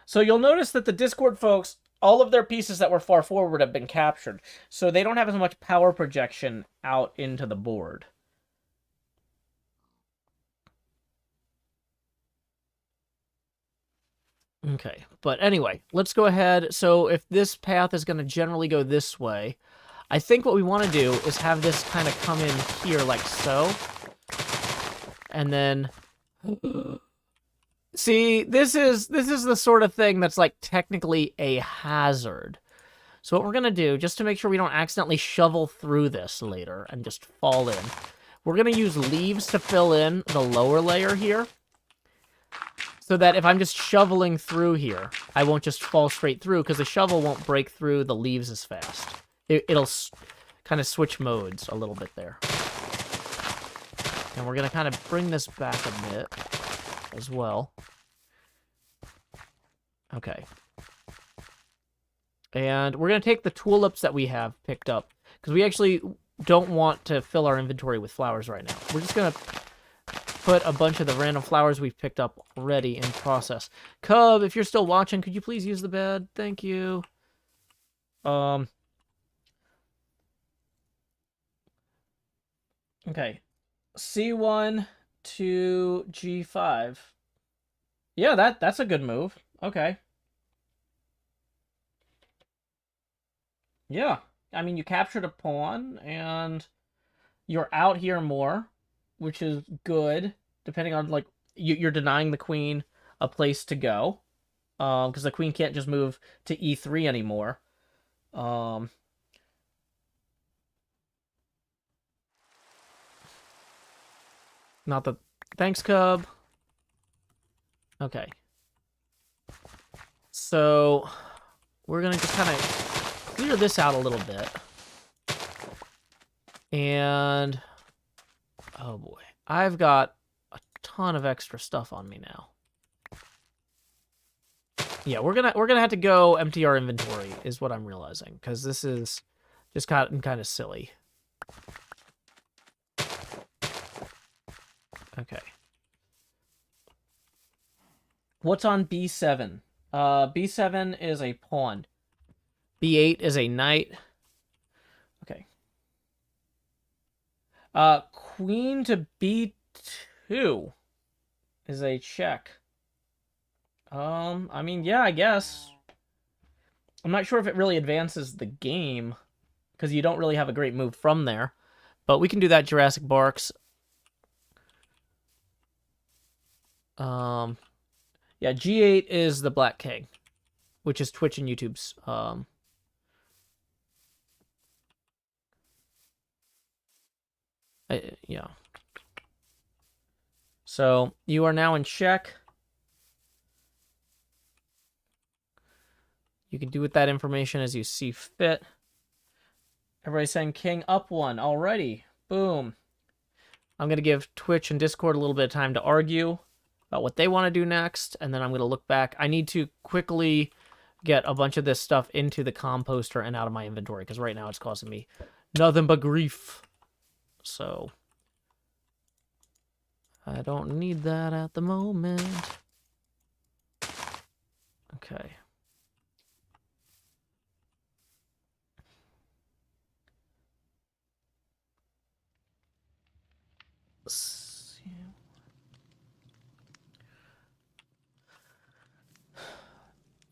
So, you'll notice that the Discord folks, all of their pieces that were far forward have been captured. So they don't have as much power projection out into the board. Okay, but anyway, let's go ahead. So if this path is going to generally go this way, I think what we want to do is have this kind of come in here like so. And then... See, this is the sort of thing that's like technically a hazard. So what we're going to do, just to make sure we don't accidentally shovel through this later and just fall in, we're going to use leaves to fill in the lower layer here. So that if I'm just shoveling through here, I won't just fall straight through because the shovel won't break through the leaves as fast. It'll kind of switch modes a little bit there. And we're going to kind of bring this back a bit as well. Okay. And we're going to take the tulips that we have picked up, because we actually don't want to fill our inventory with flowers right now. We're just going to put a bunch of the random flowers we've picked up already in process. Cub, if you're still watching, could you please use the bed? Thank you. Okay. C1 to G5. Yeah, that's a good move. Okay. Yeah. I mean, you captured a pawn, and you're out here more, which is good, depending on, like, you're denying the queen a place to go, because the queen can't just move to E3 anymore. Not the... Thanks, Cub. Okay. So, we're going to just kind of clear this out a little bit. And... oh boy. I've got a ton of extra stuff on me now. Yeah, we're gonna have to go empty our inventory, is what I'm realizing, because this is just kind of silly. Okay. What's on B7? B7 is a pawn. B8 is a knight. Okay. Queen to B2 is a check. I mean, yeah, I guess. I'm not sure if it really advances the game, because you don't really have a great move from there. But we can do that, Jurassic Barks. Yeah, G8 is the Black King, which is Twitch and YouTube's, Yeah. So you are now in check. You can do with that information as you see fit. Everybody's saying king up one. Alrighty. Boom. I'm going to give Twitch and Discord a little bit of time to argue about what they want to do next, and then I'm going to look back. I need to quickly get a bunch of this stuff into the composter and out of my inventory, because right now it's causing me nothing but grief. So I don't need that at the moment. Okay.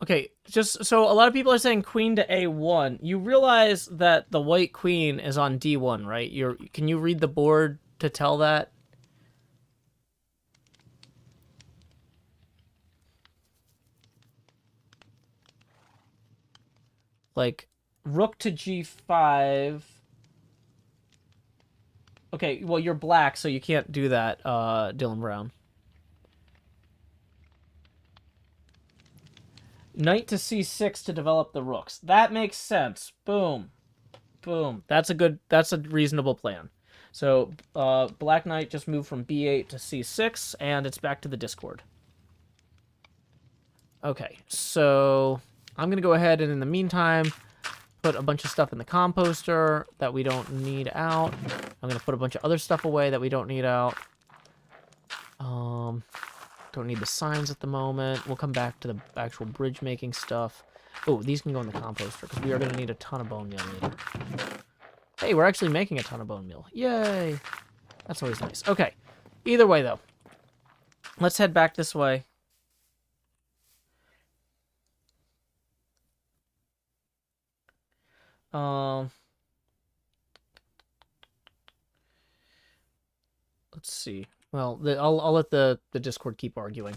Okay, just so a lot of people are saying queen to a1. You realize that the white queen is on d1, right? Can you read the board to tell that? Like, rook to g5. Okay, well, you're black, so you can't do that, Dylan Brown. Knight to c6 to develop the rooks. That makes sense. Boom. Boom. That's a reasonable plan. So, Black Knight just moved from b8 to c6, and it's back to the Discord. Okay, so I'm going to go ahead and in the meantime put a bunch of stuff in the composter that we don't need out. I'm going to put a bunch of other stuff away that we don't need out. Don't need the signs at the moment. We'll come back to the actual bridge making stuff. Oh, these can go in the composter because we are going to need a ton of bone meal later. Hey, we're actually making a ton of bone meal. Yay! That's always nice. Okay. Either way, though. Let's head back this way. Let's see. Well, I'll let the Discord keep arguing.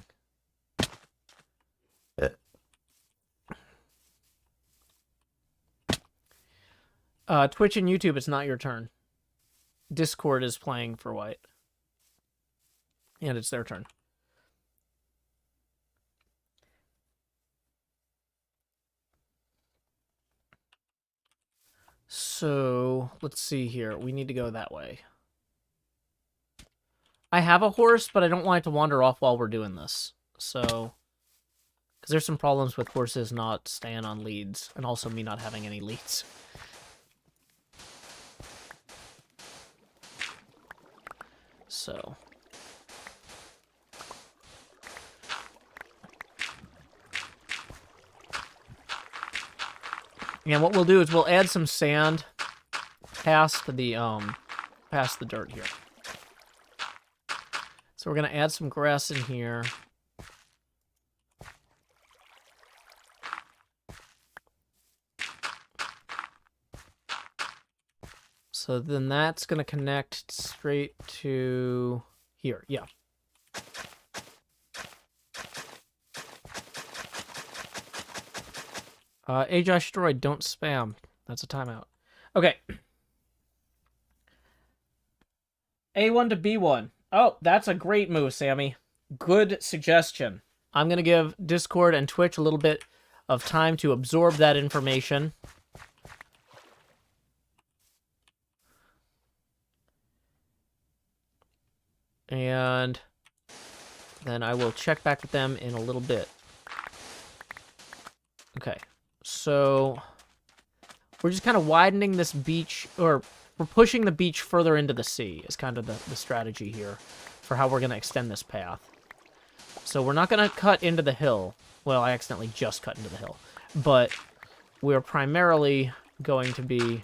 Twitch and YouTube, it's not your turn. Discord is playing for white. And it's their turn. So, let's see here. We need to go that way. I have a horse, but I don't want it to wander off while we're doing this. So, because there's some problems with horses not staying on leads, and also me not having any leads. So. And what we'll do is we'll add some sand past the dirt here. So we're gonna add some grass in here. So then that's gonna connect straight to here. Yeah. Josh Droid, don't spam. That's a timeout. Okay. A1 to B1. Oh, that's a great move, Sammy. Good suggestion. I'm going to give Discord and Twitch a little bit of time to absorb that information. And then I will check back with them in a little bit. Okay. So we're just kind of widening this beach, or we're pushing the beach further into the sea is kind of the strategy here for how we're going to extend this path. So we're not going to cut into the hill. Well, I accidentally just cut into the hill. But we're primarily going to be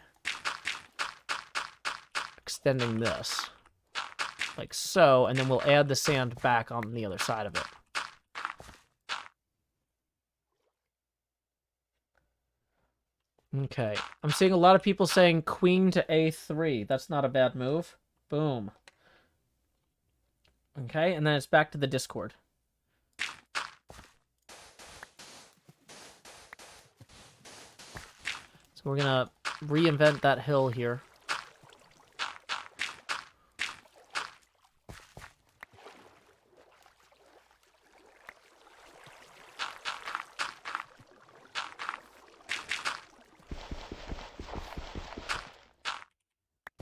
extending this like so, and then we'll add the sand back on the other side of it. Okay, I'm seeing a lot of people saying queen to a3. That's not a bad move. Boom. Okay, and then it's back to the Discord. So we're gonna reinvent that hill here.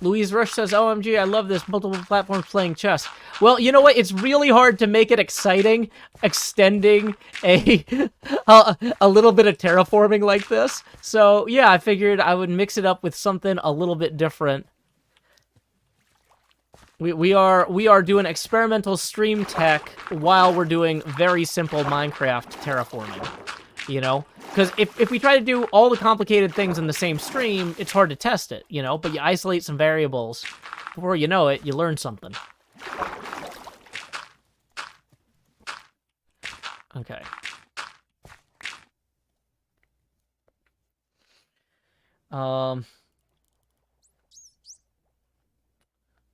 Louise Rush says, OMG, I love this. Multiple platforms playing chess. Well, you know what? It's really hard to make it exciting, extending a little bit of terraforming like this. So, yeah, I figured I would mix it up with something a little bit different. We are doing experimental stream tech while we're doing very simple Minecraft terraforming. You know? Because if we try to do all the complicated things in the same stream, it's hard to test it, you know? But you isolate some variables. Before you know it, you learn something. Okay.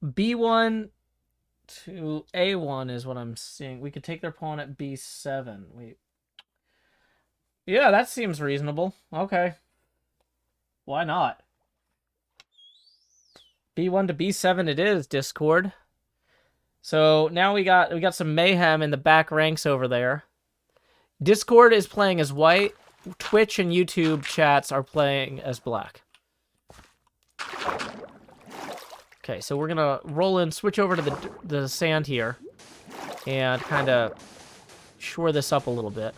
B1 to A1 is what I'm seeing. We could take their pawn at B7. Wait. Yeah, that seems reasonable. Okay. Why not? B1 to B7 it is, Discord. So now we got some mayhem in the back ranks over there. Discord is playing as white. Twitch and YouTube chats are playing as black. Okay, so we're gonna roll in, switch over to the sand here, and kind of shore this up a little bit.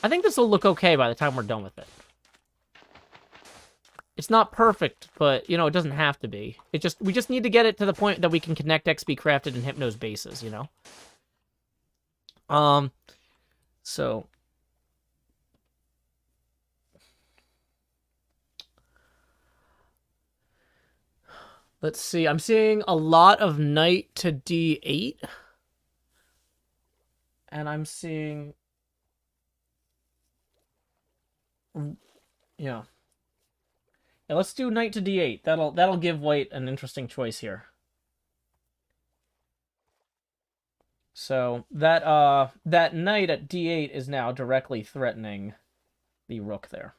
I think this will look okay by the time we're done with it. It's not perfect, but, you know, it doesn't have to be. We just need to get it to the point that we can connect XP Crafted and Hypno's bases, you know? So... let's see, I'm seeing a lot of knight to D8. And I'm seeing... yeah. Yeah, let's do knight to D8. That'll give white an interesting choice here. So that knight at D8 is now directly threatening the rook there.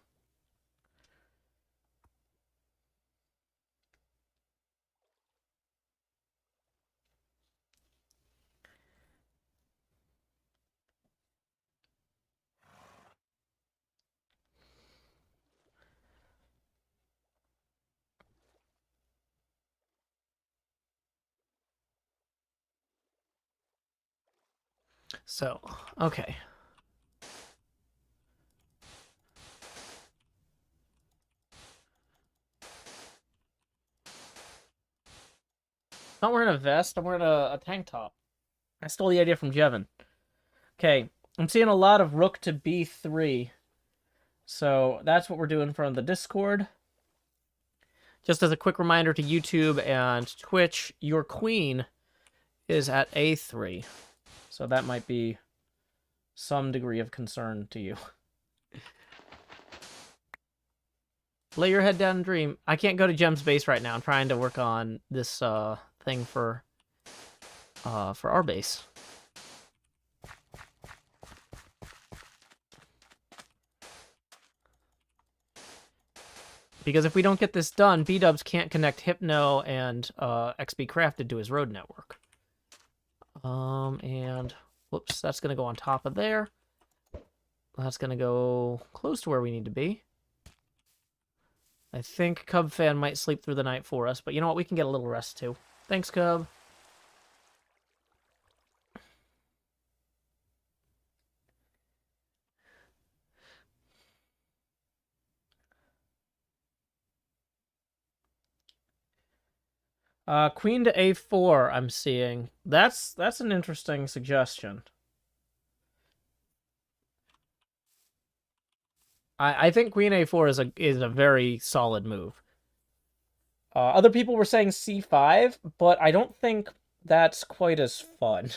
So, okay. Not wearing a vest, I'm wearing a tank top. I stole the idea from Jevin. Okay, I'm seeing a lot of rook to B3. So that's what we're doing from the Discord. Just as a quick reminder to YouTube and Twitch, your queen is at A3. So that might be some degree of concern to you. Lay your head down and dream. I can't go to Gem's base right now. I'm trying to work on this thing for our base. Because if we don't get this done, B-dubs can't connect Hypno and XP Crafted to his road network. And whoops, that's gonna go on top of there. That's gonna go close to where we need to be. I think Cub Fan might sleep through the night for us, but you know what? We can get a little rest too. Thanks, Cub. Queen to A4, I'm seeing. That's an interesting suggestion. I think Queen A4 is a very solid move. Other people were saying C5, but I don't think that's quite as fun.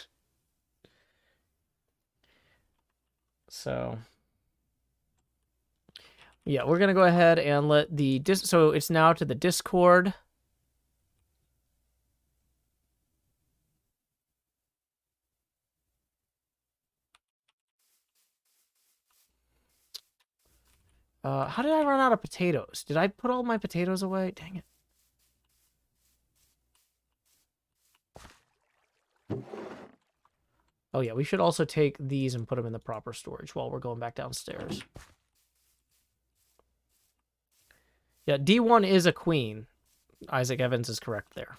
So, yeah, we're gonna go ahead and let the so it's now to the Discord. How did I run out of potatoes? Did I put all my potatoes away? Dang it. Oh yeah, we should also take these and put them in the proper storage while we're going back downstairs. Yeah, D1 is a queen. Isaac Evans is correct there.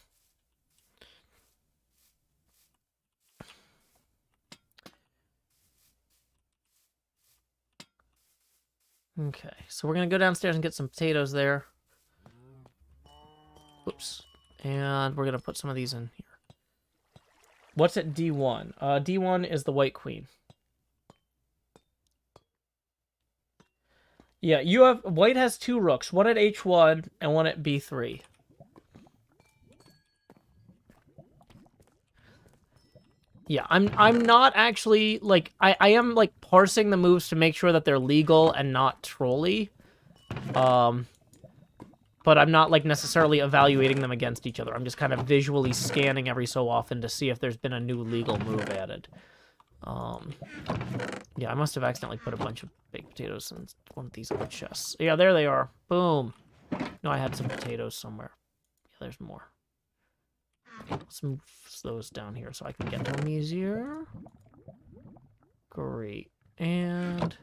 Okay, so we're going to go downstairs and get some potatoes there. Oops. And we're going to put some of these in here. What's at D1? D1 is the white queen. Yeah, white has 2 rooks, one at H1 and one at B3. Yeah, I'm not actually, like, I am, like, parsing the moves to make sure that they're legal and not trolly. But I'm not, like, necessarily evaluating them against each other. I'm just kind of visually scanning every so often to see if there's been a new legal move added. Yeah, I must have accidentally put a bunch of baked potatoes in one of these other chests. Yeah, there they are. Boom. No, I had some potatoes somewhere. Yeah, there's more. Let's move those down here so I can get to them easier. Great. And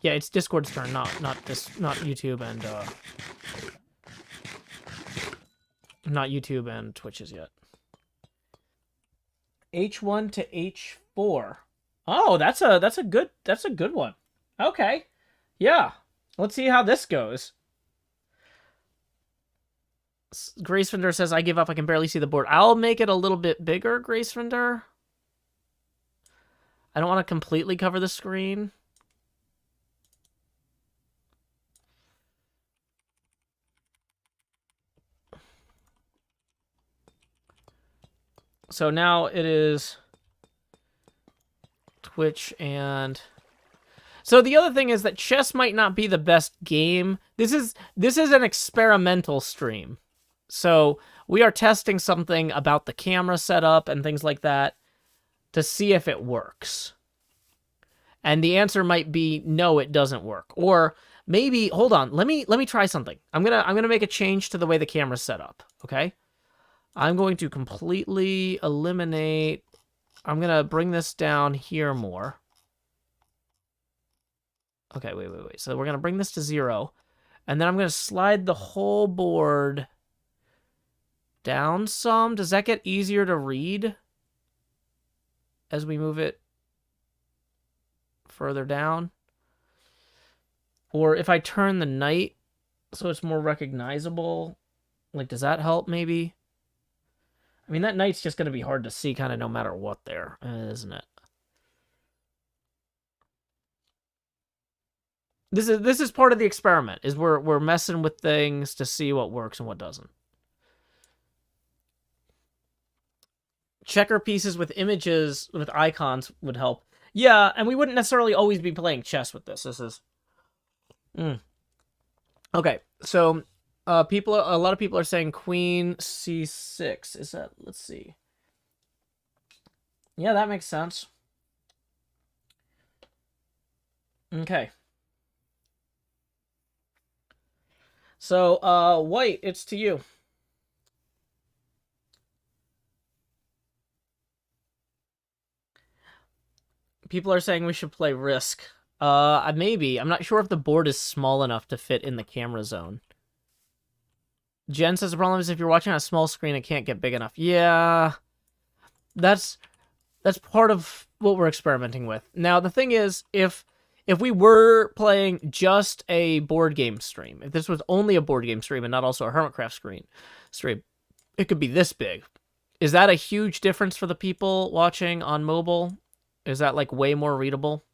yeah, it's Discord's turn, not YouTube and not YouTube and Twitch's yet. H1 to H4. Oh, that's a good one. Okay. Yeah. Let's see how this goes. Gracefender says, I give up. I can barely see the board. I'll make it a little bit bigger, Gracefender. I don't want to completely cover the screen. So now it is Twitch and... So the other thing is that chess might not be the best game. This is an experimental stream. So we are testing something about the camera setup and things like that to see if it works. And the answer might be no, it doesn't work. Or maybe, hold on, let me try something. I'm gonna make a change to the way the camera's set up, okay? I'm going to completely eliminate... I'm gonna bring this down here more. Okay, wait. So we're gonna bring this to 0. And then I'm gonna slide the whole board down some. Does that get easier to read as we move it further down? Or if I turn the night so it's more recognizable, like, does that help maybe? I mean, that night's just going to be hard to see kind of no matter what there, isn't it? This is part of the experiment, is we're messing with things to see what works and what doesn't. Checker pieces with images, with icons would help. Yeah, and we wouldn't necessarily always be playing chess with this. This is... Okay, so a lot of people are saying Queen C6. Is that... Let's see. Yeah, that makes sense. Okay. So, White, it's to you. People are saying we should play Risk. Maybe. I'm not sure if the board is small enough to fit in the camera zone. Jen says the problem is if you're watching on a small screen, it can't get big enough. Yeah. That's part of what we're experimenting with. Now, the thing is, if we were playing just a board game stream, if this was only a board game stream and not also a HermitCraft stream, it could be this big. Is that a huge difference for the people watching on mobile? Is that, like, way more readable?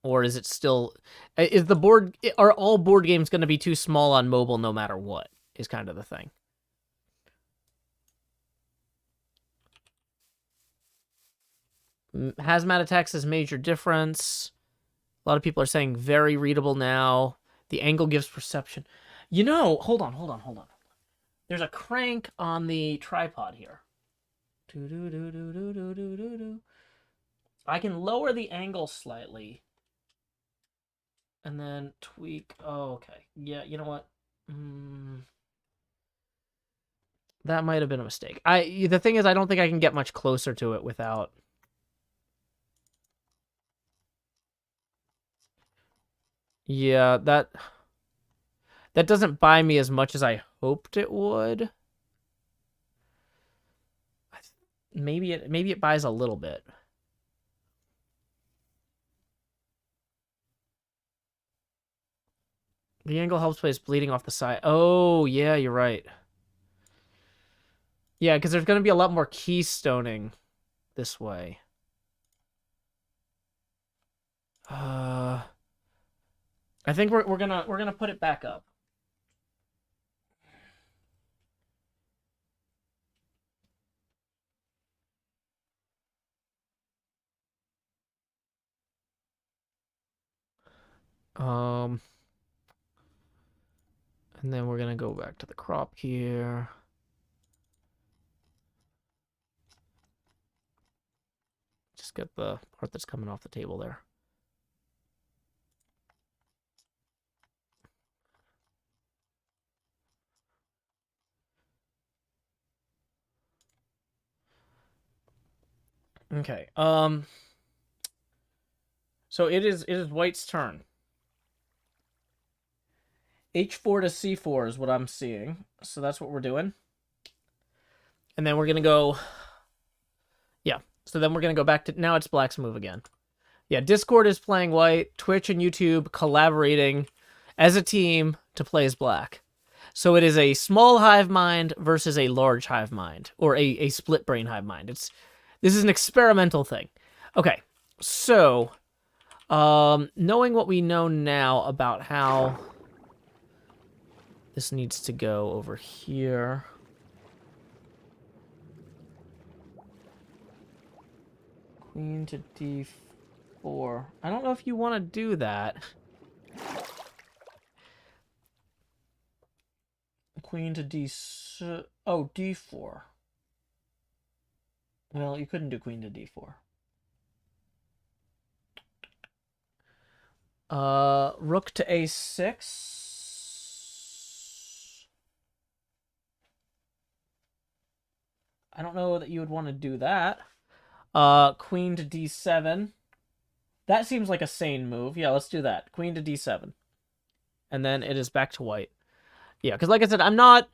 Or is it still... Are all board games going to be too small on mobile no matter what, is kind of the thing. Hazmat attacks is major difference. A lot of people are saying very readable now. The angle gives perception. You know, hold on. There's a crank on the tripod here. I can lower the angle slightly And then tweak. Oh, okay. Yeah, you know what? That might have been a mistake. The thing is, I don't think I can get much closer to it without. Yeah, that doesn't buy me as much as I hoped it would. Maybe it buys a little bit. The angle helps place bleeding off the side. Oh, yeah, you're right. Yeah, because there's going to be a lot more keystoning this way. I think we're gonna put it back up. And then we're gonna go back to the crop here. Just get the part that's coming off the table there. Okay. So it is White's turn. H4 to C4 is what I'm seeing. So that's what we're doing. And then we're going to go... Yeah. So then we're going to go back to... Now it's Black's move again. Yeah, Discord is playing White. Twitch and YouTube collaborating as a team to play as Black. So it is a small hive mind versus a large hive mind. Or a split brain hive mind. This is an experimental thing. Okay. So... knowing what we know now about how... This needs to go over here. Queen to d4. I don't know if you want to do that. Queen to d4. Well, you couldn't do queen to d4. Rook to a6. I don't know that you would want to do that. Queen to d7. That seems like a sane move. Yeah, let's do that. Queen to d7. And then it is back to White. Yeah, because like I said, I'm not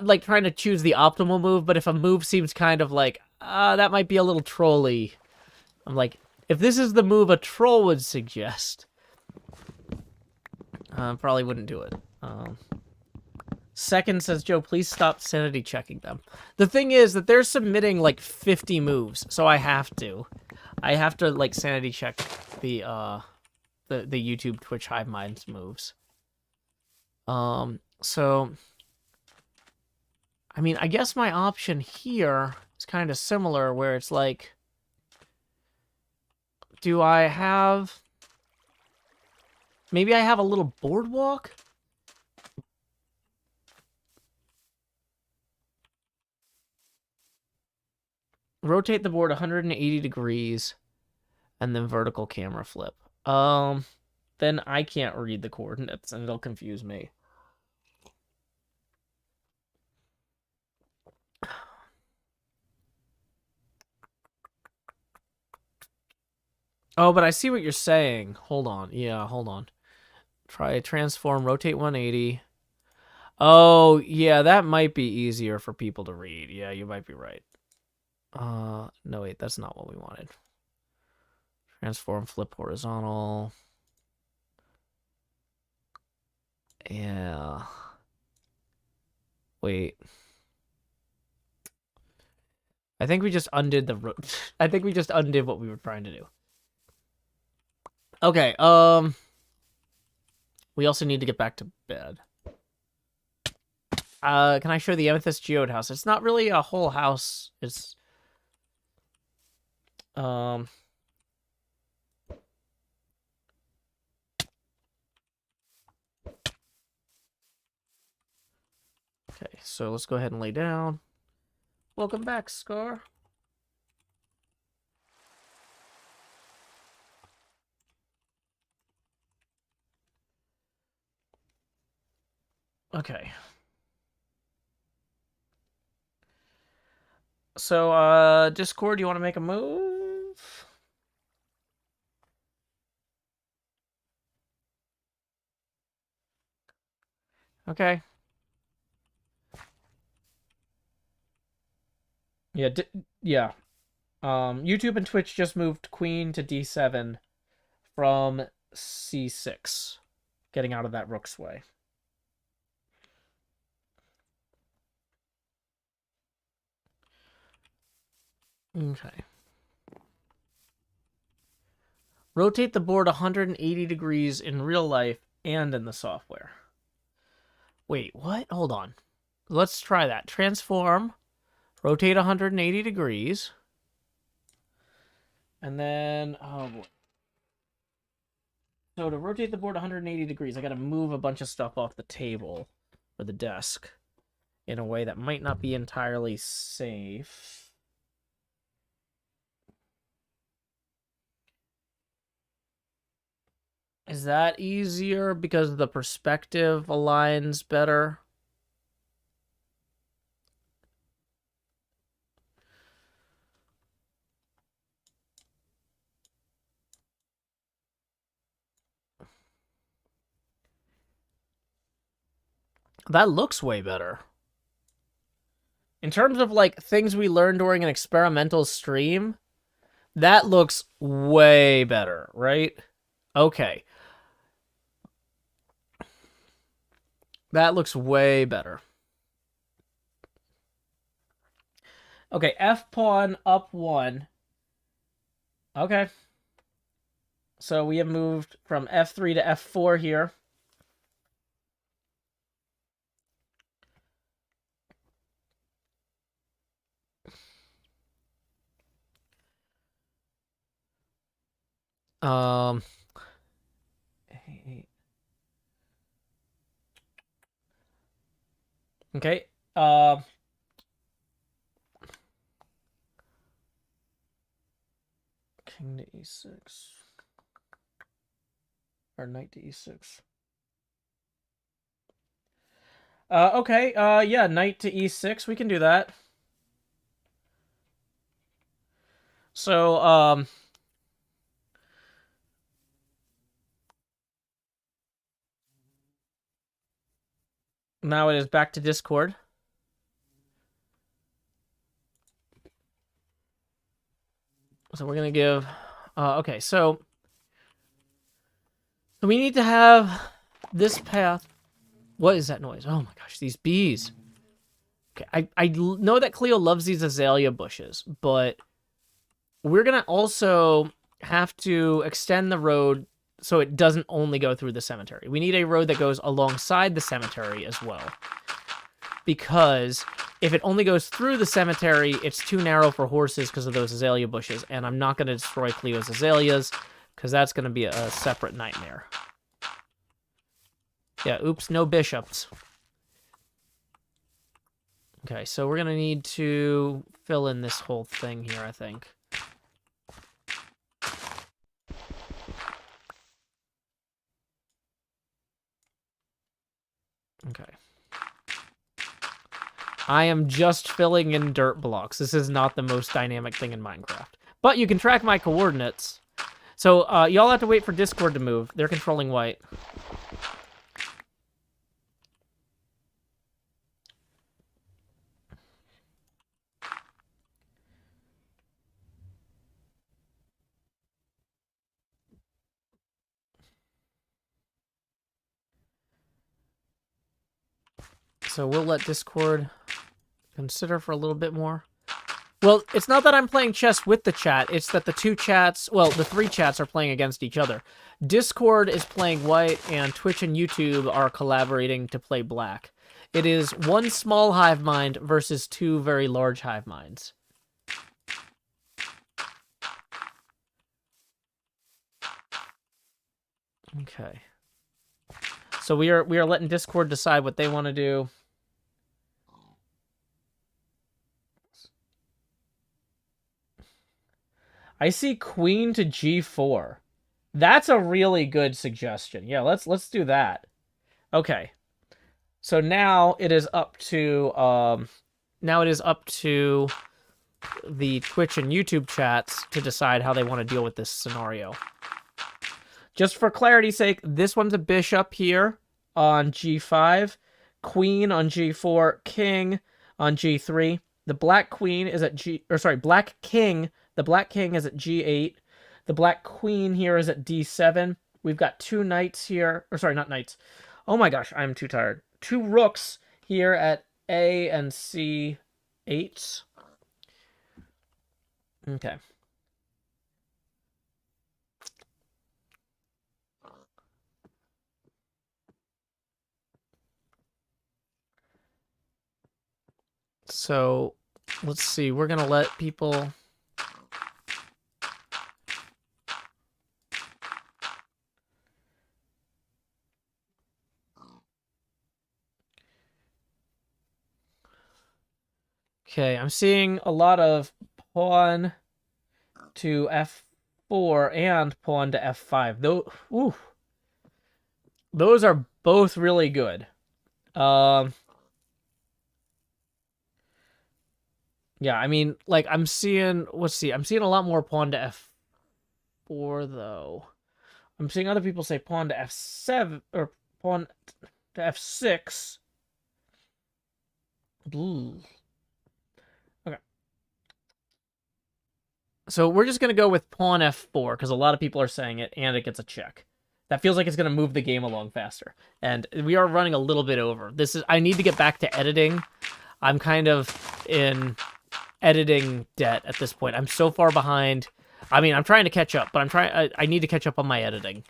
like trying to choose the optimal move, but if a move seems kind of like, that might be a little trolly, I'm like, if this is the move a troll would suggest, probably wouldn't do it. Second says, Joe, please stop sanity checking them. The thing is that they're submitting like 50 moves, so I have to like sanity check the YouTube Twitch Hive Minds moves. So I mean, I guess my option here is kind of similar, where it's like, do I have... Maybe I have a little boardwalk? Rotate the board 180 degrees, and then vertical camera flip. Then I can't read the coordinates, and it'll confuse me. Oh, but I see what you're saying. Hold on. Yeah, hold on. Try transform, rotate 180. Oh, yeah, that might be easier for people to read. Yeah, you might be right. No, wait, that's not what we wanted. Transform, flip horizontal. Yeah. Wait. I think we just undid the... I think we just undid what we were trying to do. Okay, we also need to get back to bed. Can I show the Amethyst Geode house? It's not really a whole house. It's... Okay, so let's go ahead and lay down. Welcome back, Scar. Okay. So, Discord, you want to make a move? Okay. Yeah, yeah. YouTube and Twitch just moved queen to d7 from c6, getting out of that rook's way. Okay. Rotate the board 180 degrees in real life and in the software. Wait, what? Hold on. Let's try that. Transform, rotate 180 degrees, and then, oh boy. So to rotate the board 180 degrees, I gotta move a bunch of stuff off the table or the desk in a way that might not be entirely safe. Is that easier because the perspective aligns better? That looks way better. In terms of, like, things we learned during an experimental stream, that looks way better, right? Okay. That looks way better. Okay, F-pawn up 1. Okay. So we have moved from F3 to F4 here. Okay. King to E6. Or knight to E6. Okay. Yeah, knight to E6. We can do that. So, now it is back to Discord. So we're going to give... okay, so... we need to have this path... What is that noise? Oh my gosh, these bees. Okay, I know that Cleo loves these azalea bushes, but we're going to also have to extend the road so it doesn't only go through the cemetery. We need a road that goes alongside the cemetery as well. Because if it only goes through the cemetery, it's too narrow for horses because of those azalea bushes, and I'm not going to destroy Cleo's azaleas because that's going to be a separate nightmare. Yeah, oops, no bishops. Okay, so we're going to need to fill in this whole thing here, I think. Okay. I am just filling in dirt blocks. This is not the most dynamic thing in Minecraft. But you can track my coordinates. So, y'all have to wait for Discord to move. They're controlling white. So we'll let Discord consider for a little bit more. Well, it's not that I'm playing chess with the chat. It's that the two chats, well, the three chats are playing against each other. Discord is playing white, and Twitch and YouTube are collaborating to play black. It is one small hive mind versus two very large hive minds. Okay. So we are letting Discord decide what they want to do. I see queen to g4. That's a really good suggestion. Yeah, let's do that. Okay. So now it is up to the Twitch and YouTube chats to decide how they want to deal with this scenario. Just for clarity's sake, this one's a bishop here on g5, queen on g4, king on g3. The black queen is at black king. The black king is at g8. The black queen here is at d7. We've got two knights here, or sorry, not knights. Oh my gosh, I'm too tired. Two rooks here at a and c8. Okay. So, let's see. We're going to let people... Okay, I'm seeing a lot of pawn to f4 and pawn to f5. Those are both really good. Yeah, I mean, like, I'm seeing... Let's see. I'm seeing a lot more pawn to f4, though. I'm seeing other people say pawn to f7, or pawn to f6. Ooh. Okay. So we're just going to go with pawn f4, because a lot of people are saying it, and it gets a check. That feels like it's going to move the game along faster. And we are running a little bit over. I need to get back to editing. I'm kind of in editing debt at this point. I'm so far behind. I mean, I'm trying to catch up, but I need to catch up on my editing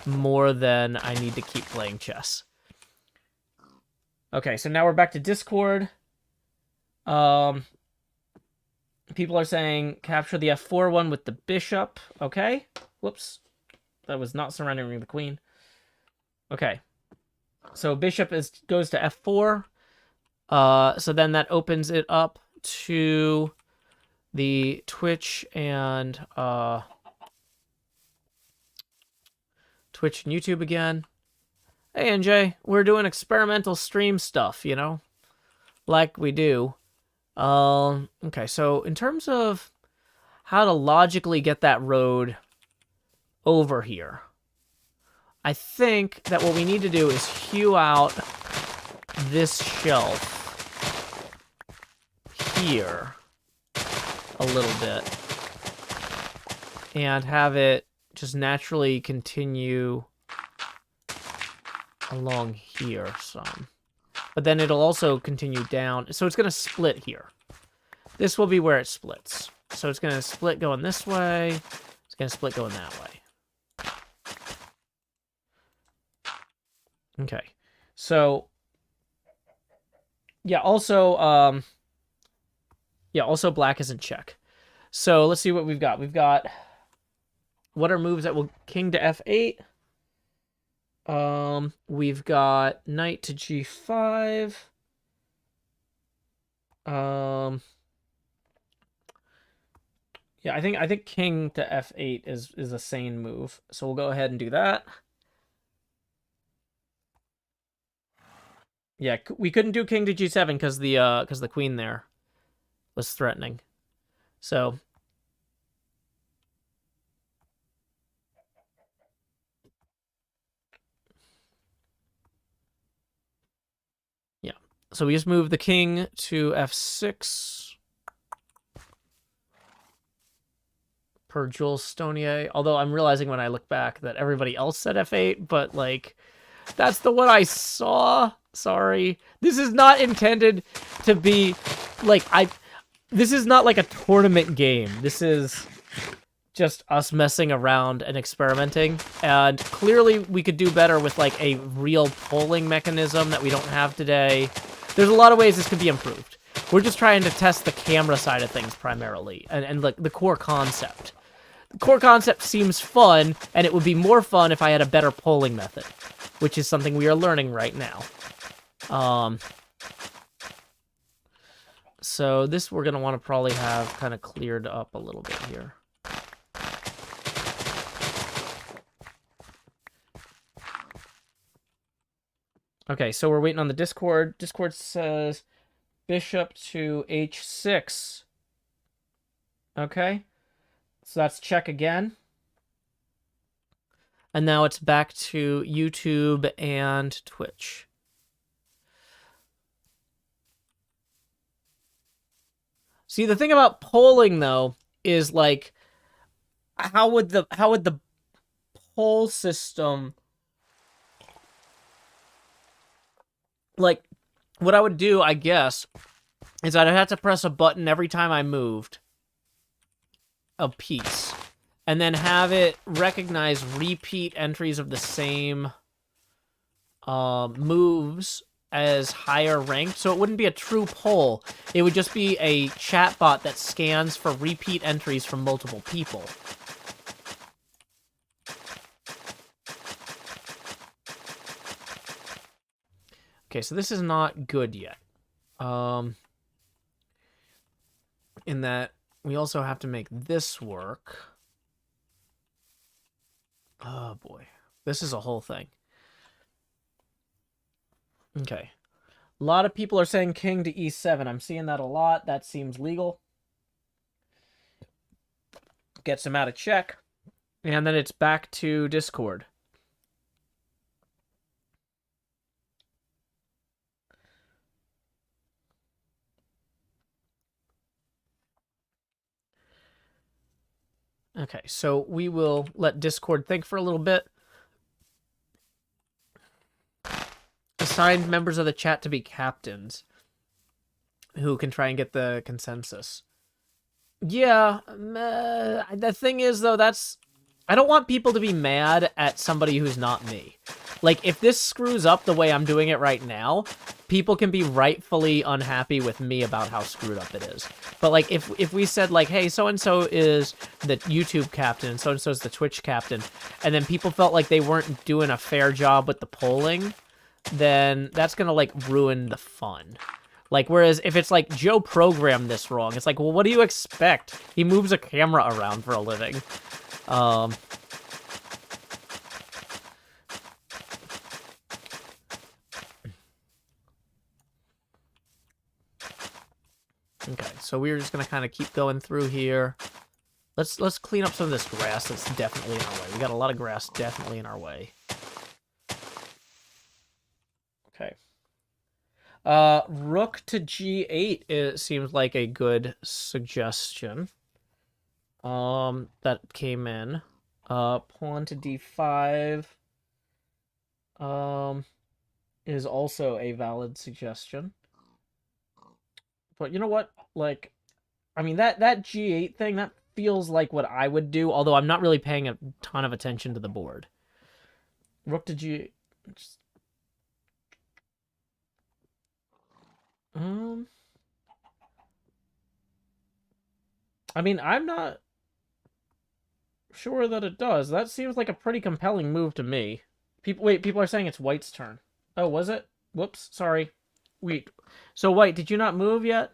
more than I need to keep playing chess. Okay, so now we're back to Discord. People are saying capture the f4 one with the bishop. Okay. Whoops. That was not surrendering the queen. Okay. So bishop goes to f4. So then that opens it up to the Twitch and YouTube again. Hey, NJ, we're doing experimental stream stuff, you know, like we do. Okay, so in terms of how to logically get that road over here, I think that what we need to do is hew out this shelf here a little bit and have it just naturally continue along here some. But then it'll also continue down. So it's going to split here. This will be where it splits. So it's going to split going this way. It's going to split going that way. Okay. So, yeah, also black is in check. So let's see what we've got. We've got, what are moves that will king to f8? We've got knight to g5. Yeah, I think king to f8 is a sane move. So we'll go ahead and do that. Yeah, we couldn't do king to g7 because the queen there was threatening. So yeah. So we just move the king to f6 per Jules Stonier. Although I'm realizing when I look back that everybody else said f8, but like that's the one I saw. Sorry. This is not intended to be like this is not like a tournament game. This is just us messing around and experimenting. And clearly we could do better with like a real polling mechanism that we don't have today. There's a lot of ways this could be improved. We're just trying to test the camera side of things primarily and like the core concept. The core concept seems fun, and it would be more fun if I had a better polling method, which is something we are learning right now. So this we're going to want to probably have kind of cleared up a little bit here. Okay, so we're waiting on the Discord. Discord says bishop to h6. Okay, so that's check again. And now it's back to YouTube and Twitch. See, the thing about polling though is like, how would the poll system, like, what I would do, I guess, is I'd have to press a button every time I moved a piece, and then have it recognize repeat entries of the same moves as higher ranked, so it wouldn't be a true poll. It would just be a chatbot that scans for repeat entries from multiple people. Okay, so this is not good yet. In that we also have to make this work. Oh boy, this is a whole thing. Okay. A lot of people are saying king to e7. I'm seeing that a lot. That seems legal. Gets him out of check. And then it's back to Discord. Okay, so we will let Discord think for a little bit. Assign members of the chat to be captains who can try and get the consensus. Yeah, the thing is, though, I don't want people to be mad at somebody who's not me. Like, if this screws up the way I'm doing it right now, people can be rightfully unhappy with me about how screwed up it is. But, like, if we said, like, hey, so-and-so is the YouTube captain, and so-and-so is the Twitch captain, and then people felt like they weren't doing a fair job with the polling, then that's gonna, like, ruin the fun. Like, whereas if it's like, Joe programmed this wrong, it's like, well, what do you expect? He moves a camera around for a living. Okay, so we're just gonna kind of keep going through here. Let's clean up some of this grass that's definitely in our way. We got a lot of grass definitely in our way. Okay. Rook to g8, it seems like a good suggestion. That came in. Pawn to d5 is also a valid suggestion. But you know what? Like, I mean, that g8 thing, that feels like what I would do, although I'm not really paying a ton of attention to the board. Rook to g8. I mean, I'm not sure that it does. That seems like a pretty compelling move to me. People are saying it's White's turn. Oh, was it? Whoops, sorry. Wait. So, White, did you not move yet?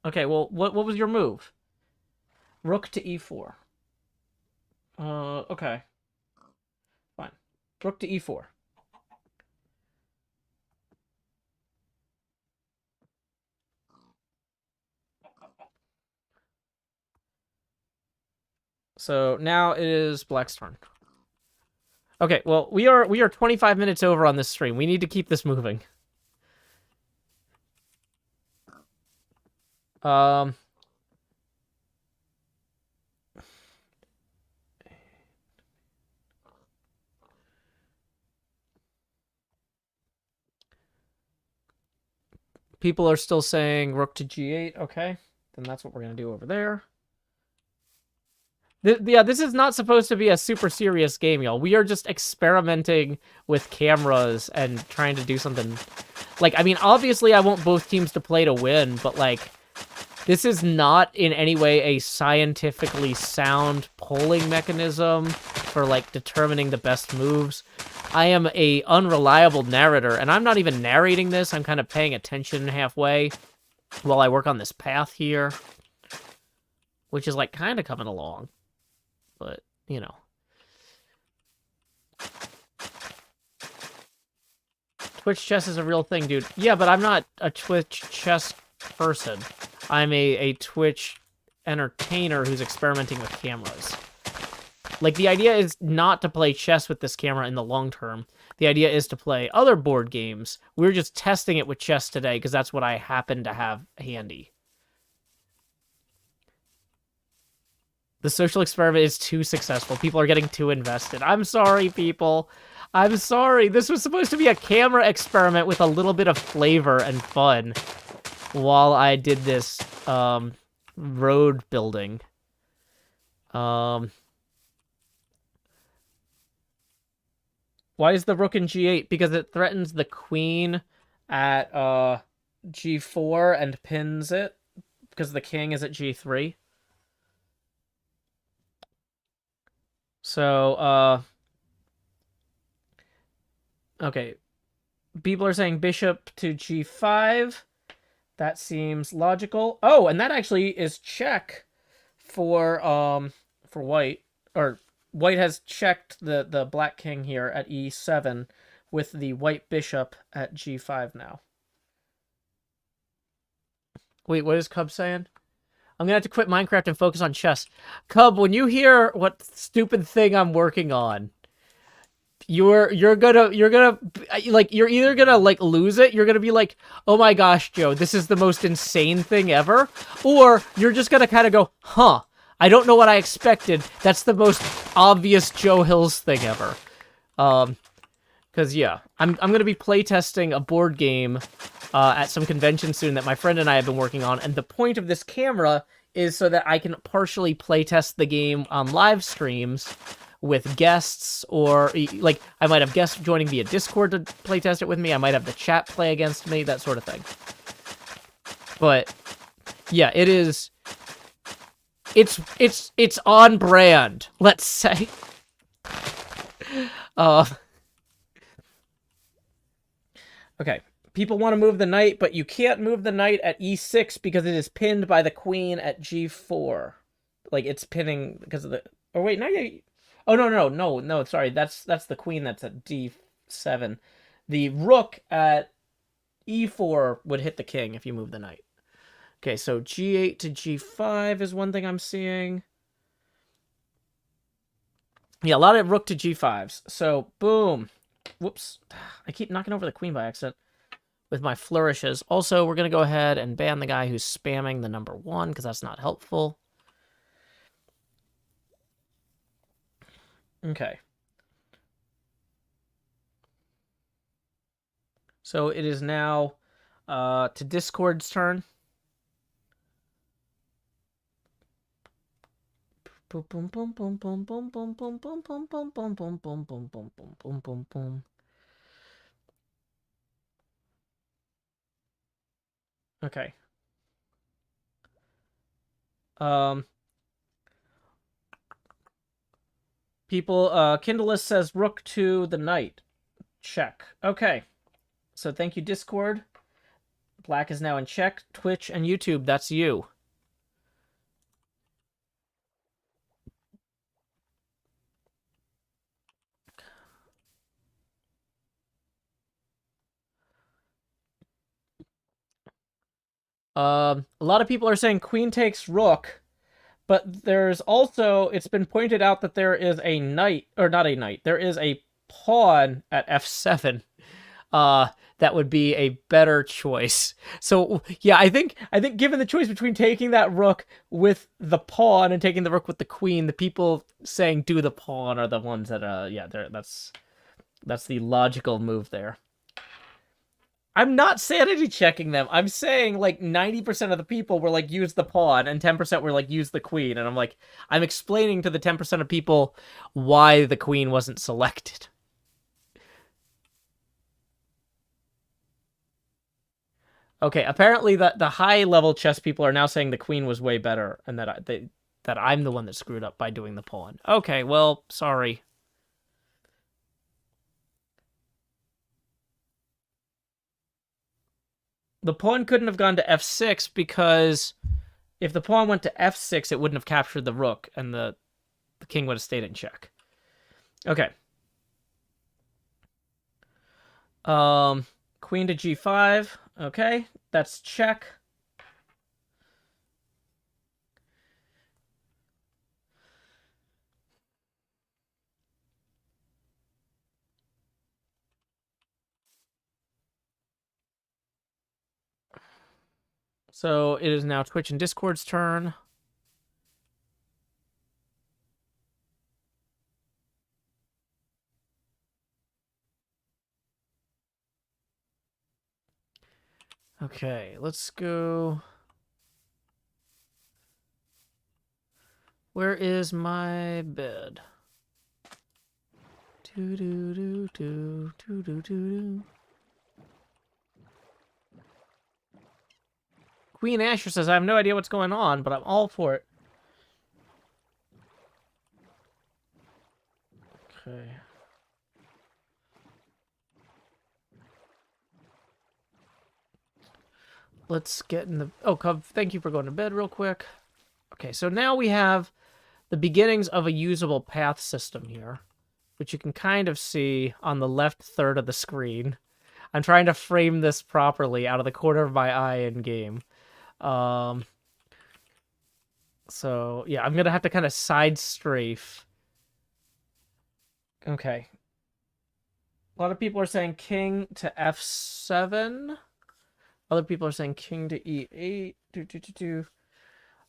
Okay, well, what was your move? Rook to e4. Okay. Fine. Rook to e4. So now it is Black's turn. Okay, well, we are 25 minutes over on this stream. We need to keep this moving. People are still saying rook to g8. Okay, then that's what we're going to do over there. Yeah, this is not supposed to be a super serious game, y'all. We are just experimenting with cameras and trying to do something. Like, I mean, obviously I want both teams to play to win, but, like, this is not in any way a scientifically sound polling mechanism for, like, determining the best moves. I am a unreliable narrator, and I'm not even narrating this. I'm kind of paying attention halfway while I work on this path here, which is, like, kind of coming along. But, you know. Twitch chess is a real thing, dude. Yeah, but I'm not a Twitch chess person. I'm a Twitch entertainer who's experimenting with cameras. Like, the idea is not to play chess with this camera in the long term. The idea is to play other board games. We're just testing it with chess today because that's what I happen to have handy. The social experiment is too successful. People are getting too invested. I'm sorry, people. I'm sorry. This was supposed to be a camera experiment with a little bit of flavor and fun while I did this road building. Why is the rook in g8? Because it threatens the queen at g4 and pins it because the king is at g3. So, okay. People are saying bishop to g5. That seems logical. Oh, and that actually is check for white. Or white has checked the black king here at e7 with the white bishop at g5 now. Wait, what is Cub saying? I'm gonna have to quit Minecraft and focus on chess. Cub, when you hear what stupid thing I'm working on, you're either gonna like lose it, you're gonna be like, oh my gosh, Joe, this is the most insane thing ever, or you're just gonna kind of go, huh, I don't know what I expected. That's the most obvious Joe Hills thing ever. Because yeah, I'm gonna be playtesting a board game at some convention soon that my friend and I have been working on, and the point of this camera is so that I can partially playtest the game on live streams with guests, or like I might have guests joining via Discord to playtest it with me. I might have the chat play against me, that sort of thing. But yeah, it is. It's on brand, let's say. Okay. People want to move the knight, but you can't move the knight at e6 because it is pinned by the queen at g4. Like, it's pinning because of the... Oh, wait, no, yeah. Oh, no, sorry. That's the queen that's at d7. The rook at e4 would hit the king if you move the knight. Okay, so g8 to g5 is one thing I'm seeing. Yeah, a lot of rook to g5s. So, boom. Whoops. I keep knocking over the queen by accident with my flourishes. Also, we're going to go ahead and ban the guy who's spamming the number 1 because that's not helpful. Okay. So it is now to Discord's turn. Boom, boom, boom, boom, boom, boom, boom, boom, boom, boom, boom, boom, boom, boom, boom, boom, boom, boom, boom, boom. Okay. People, Kindlelist says rook to the knight. Check. Okay. So thank you, Discord. Black is now in check. Twitch and YouTube, that's you. A lot of people are saying queen takes rook, but there's also, it's been pointed out that there is a knight, or not a knight, there is a pawn at f7. That would be a better choice. So yeah, I think given the choice between taking that rook with the pawn and taking the rook with the queen, the people saying do the pawn are the ones that yeah, that's the logical move there. I'm not sanity checking them. I'm saying like 90% of the people were like use the pawn and 10% were like use the queen, and I'm like I'm explaining to the 10% of people why the queen wasn't selected. Okay, apparently the high-level chess people are now saying the queen was way better, and that I'm the one that screwed up by doing the pawn. Okay, well, sorry. The pawn couldn't have gone to f6 because if the pawn went to f6, it wouldn't have captured the rook, and the king would have stayed in check. Okay. Queen to g5. Okay, that's check. So it is now Twitch and Discord's turn. Okay, let's go. Where is my bed? Do do do do do do do. Queen Asher says, I have no idea what's going on, but I'm all for it. Okay. Let's get in the... Oh, Cub, thank you for going to bed real quick. Okay, so now we have the beginnings of a usable path system here, which you can kind of see on the left third of the screen. I'm trying to frame this properly out of the corner of my eye in game. So, yeah, I'm going to have to kind of side strafe. Okay. A lot of people are saying king to f7. Other people are saying king to e8.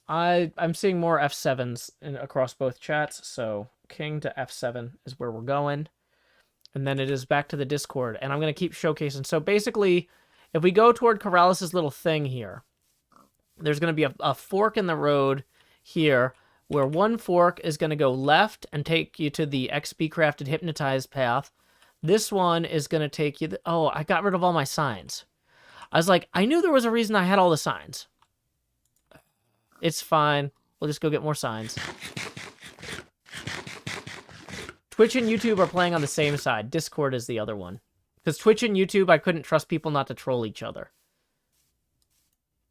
I'm seeing more f7s across both chats, so king to f7 is where we're going. And then it is back to the Discord, and I'm going to keep showcasing. So basically, if we go toward Corrales' little thing here, there's going to be a fork in the road here, where one fork is going to go left and take you to the XP Crafted Hypnotized path. This one is going to take you... Oh, I got rid of all my signs. I was like, I knew there was a reason I had all the signs. It's fine. We'll just go get more signs. Twitch and YouTube are playing on the same side. Discord is the other one. Because Twitch and YouTube, I couldn't trust people not to troll each other.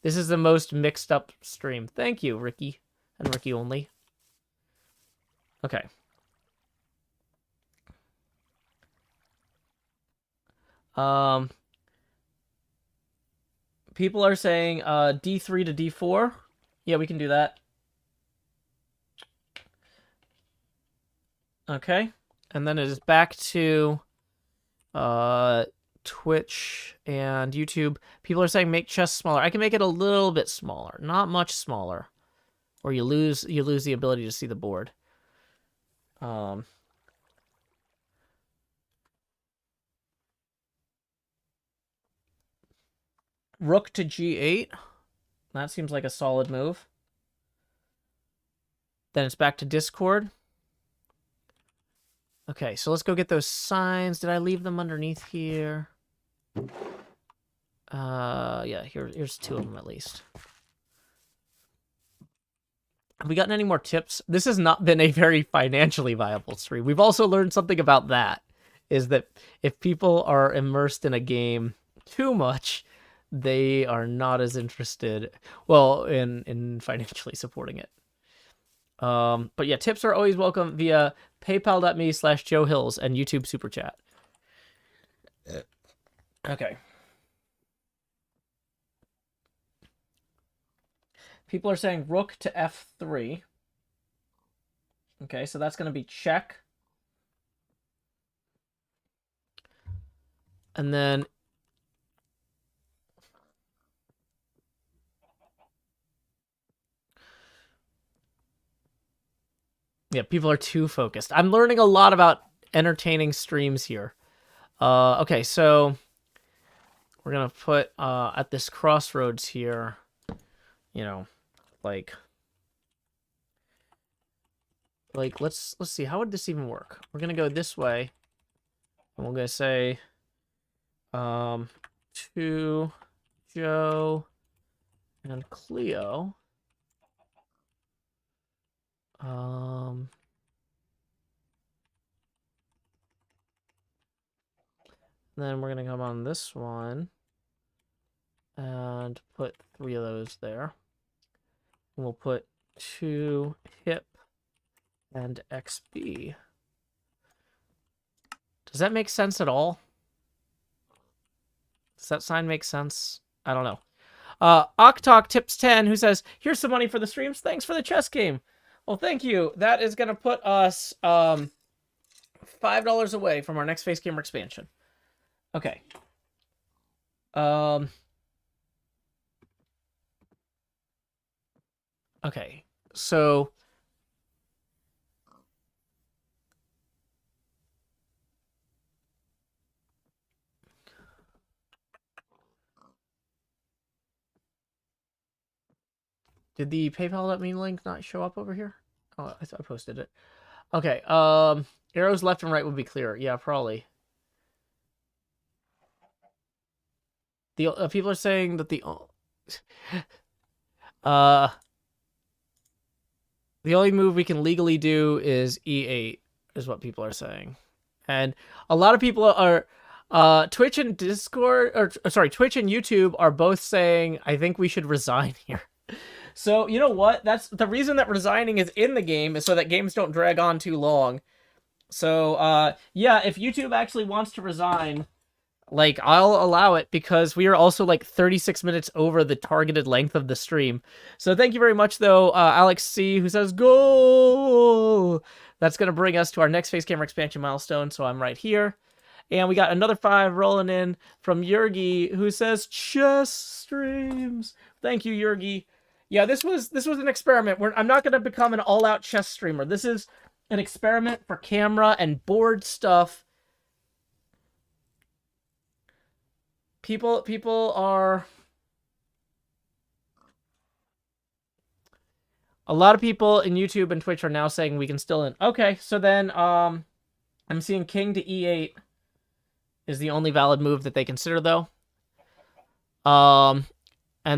This is the most mixed up stream. Thank you, Ricky. And Ricky only. Okay. People are saying D3 to D4. Yeah, we can do that. Okay. And then it is back to Twitch and YouTube. People are saying make chess smaller. I can make it a little bit smaller, not much smaller, or you lose the ability to see the board. Rook to G8. That seems like a solid move. Then it's back to Discord. Okay, so let's go get those signs. Did I leave them underneath here? Yeah, here's two of them at least. Have we gotten any more tips? This has not been a very financially viable stream. We've also learned something about that, is that if people are immersed in a game too much, they are not as interested, well, in financially supporting it. But yeah, tips are always welcome via paypal.me/Joe Hills and YouTube Super Chat. Okay. People are saying rook to f3. Okay, so that's going to be check. And then... Yeah, people are too focused. I'm learning a lot about entertaining streams here. Okay, so we're going to put at this crossroads here, you know, like let's see, how would this even work? We're going to go this way, and we're going to say to Joe and Cleo. Then we're gonna come on this one and put 3 of those there. And we'll put 2 hip and XB. Does that make sense at all? Does that sign make sense? I don't know. Octalk Tips 10, who says, here's some money for the streams. Thanks for the chess game. Well, thank you. That is going to put us $5 away from our next face gamer expansion. Okay. Okay. So did the PayPal.me link not show up over here? Oh, I thought I posted it. Okay. Arrows left and right would be clearer. Yeah, probably. The people are saying that the only move we can legally do is E8, is what people are saying. And a lot of people are Twitch and Discord, or sorry, Twitch and YouTube are both saying, I think we should resign here. So, you know what? That's the reason that resigning is in the game, is so that games don't drag on too long. So, yeah, if YouTube actually wants to resign, like, I'll allow it, because we are also, like, 36 minutes over the targeted length of the stream. So thank you very much, though, Alex C., who says, go! That's going to bring us to our next face camera expansion milestone, so I'm right here. And we got another 5 rolling in from Yurgi, who says, chess streams. Thank you, Yurgi. Yeah, this was an experiment. I'm not going to become an all-out chess streamer. This is an experiment for camera and board stuff. People are... A lot of people in YouTube and Twitch are now saying we can still in. Okay, so then I'm seeing king to e8 is the only valid move that they consider, though. And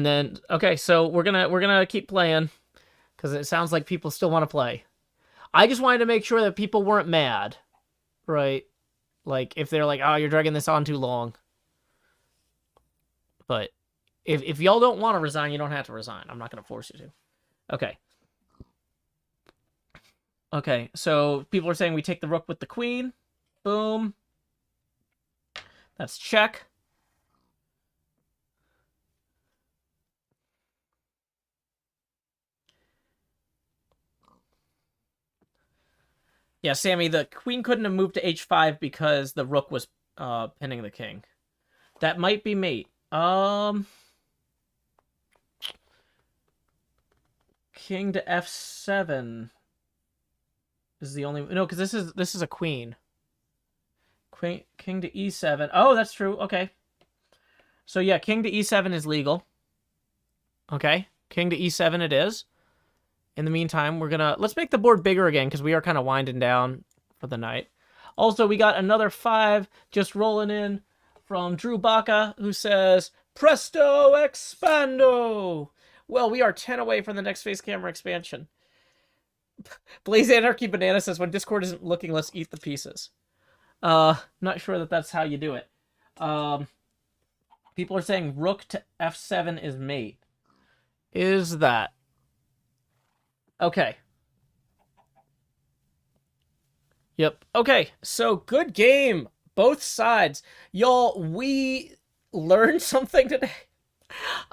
then, okay, so we're gonna keep playing, because it sounds like people still want to play. I just wanted to make sure that people weren't mad, right? Like, if they're like, oh, you're dragging this on too long. But if y'all don't want to resign, you don't have to resign. I'm not going to force you to. Okay. Okay, so people are saying we take the rook with the queen. Boom. That's check. Yeah, Sammy, the queen couldn't have moved to h5 because the rook was pinning the king. That might be mate. King to f7 is the only... No, because this is a queen. King to e7. Oh, that's true. Okay. So, yeah, king to e7 is legal. Okay. King to e7 it is. In the meantime, we're gonna... Let's make the board bigger again, because we are kind of winding down for the night. Also, we got another 5 just rolling in from Drew Baca, who says, Presto Expando! Well, we are 10 away from the next face camera expansion. Blaze Anarchy Banana says, when Discord isn't looking, let's eat the pieces. Not sure that that's how you do it. People are saying rook to f7 is mate. Is that? Okay. Yep. Okay, so good game. Both sides. Y'all, we learned something today.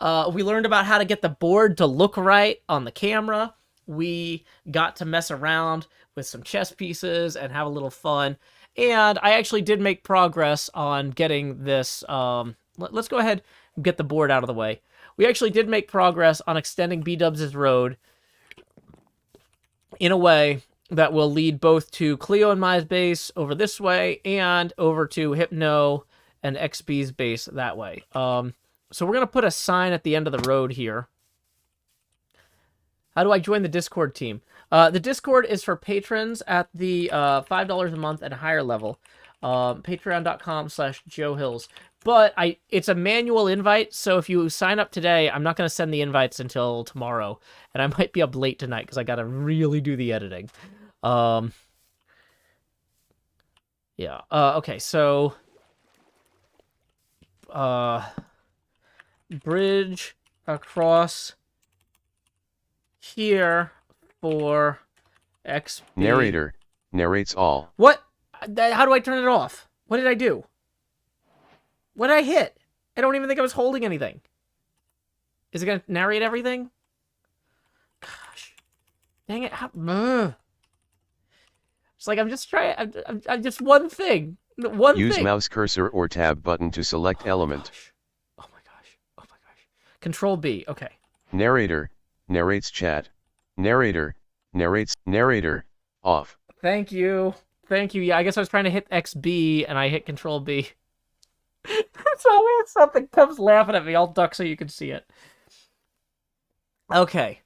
We learned about how to get the board to look right on the camera. We got to mess around with some chess pieces and have a little fun. And I actually did make progress on getting this... let's go ahead and get the board out of the way. We actually did make progress on extending B-Dubs' road in a way that will lead both to Cleo and Mai's base over this way and over to Hypno and XB's base that way. So we're going to put a sign at the end of the road here. How do I join the Discord team? The Discord is for patrons at the $5 a month and higher level. Patreon.com/JoeHills. But it's a manual invite, so if you sign up today, I'm not going to send the invites until tomorrow. And I might be up late tonight because I got to really do the editing. Yeah. Okay, so... bridge across here for XB. Narrator. Narrates all. What? How do I turn it off? What did I do? What did I hit? I don't even think I was holding anything. Is it gonna narrate everything? Gosh. Dang it. It's like I'm just trying. I'm just one thing. One Use thing. mouse cursor or tab button to select element. Oh my gosh. Oh my gosh. Control B. Okay. Narrator, narrates chat. Narrator, narrates, narrator, off. Thank you. Thank you. Yeah, I guess I was trying to hit XB and I hit Control B. So when something comes laughing at me, I'll duck so you can see it. Okay.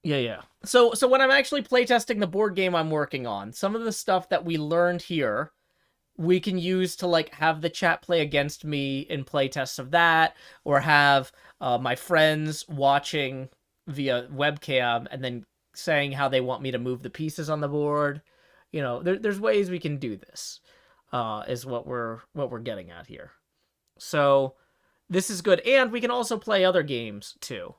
Yeah. So when I'm actually playtesting the board game I'm working on, some of the stuff that we learned here, we can use to like have the chat play against me in playtests of that, or have my friends watching via webcam and then saying how they want me to move the pieces on the board. You know, there's ways we can do this. Is what we're getting at here. So this is good, and we can also play other games too.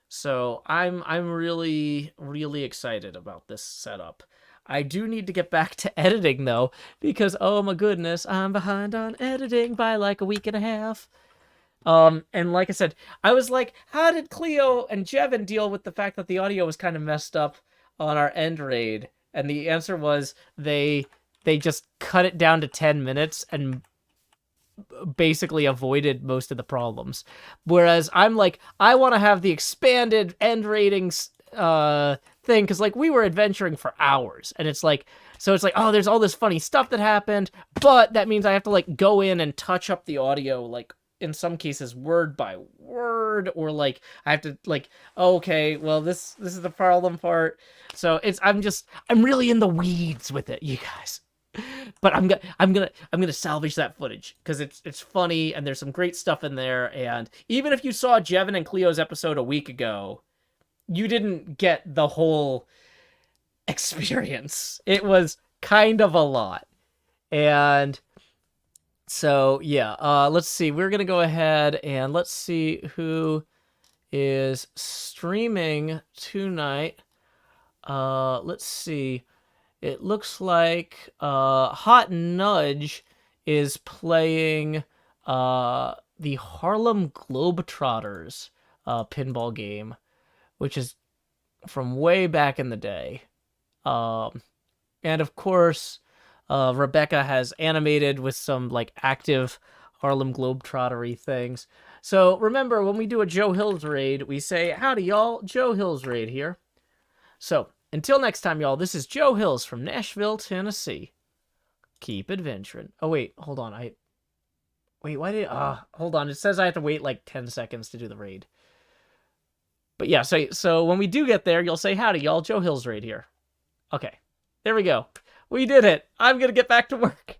So I'm really excited about this setup. I do need to get back to editing though, because oh my goodness, I'm behind on editing by like a week and a half. And like I said, I was like, how did Cleo and Jevin deal with the fact that the audio was kind of messed up on our end raid? And the answer was they just cut it down to 10 minutes and basically avoided most of the problems. Whereas I'm like, I want to have the expanded end ratings thing, because like we were adventuring for hours, and it's like, so it's like, oh, there's all this funny stuff that happened, but that means I have to like go in and touch up the audio, like in some cases word by word, or like I have to like, okay, well this is the problem part. So I'm really in the weeds with it, you guys. But I'm gonna salvage that footage because it's funny and there's some great stuff in there. And even if you saw Jevin and Cleo's episode a week ago, you didn't get the whole experience. It was kind of a lot. And so yeah, let's see. We're gonna go ahead and let's see who is streaming tonight. Let's see. It looks like Hot Nudge is playing the Harlem Globetrotters pinball game, which is from way back in the day. And of course, Rebecca has animated with some like active Harlem Globetrottery things. So remember, when we do a Joe Hills raid, we say, howdy y'all, Joe Hills raid here. So until next time, y'all, this is Joe Hills from Nashville, Tennessee. Keep adventuring. Oh, wait, hold on. Hold on. It says I have to wait like 10 seconds to do the raid. But yeah, so when we do get there, you'll say, howdy, y'all, Joe Hills raid here. Okay, there we go. We did it. I'm going to get back to work.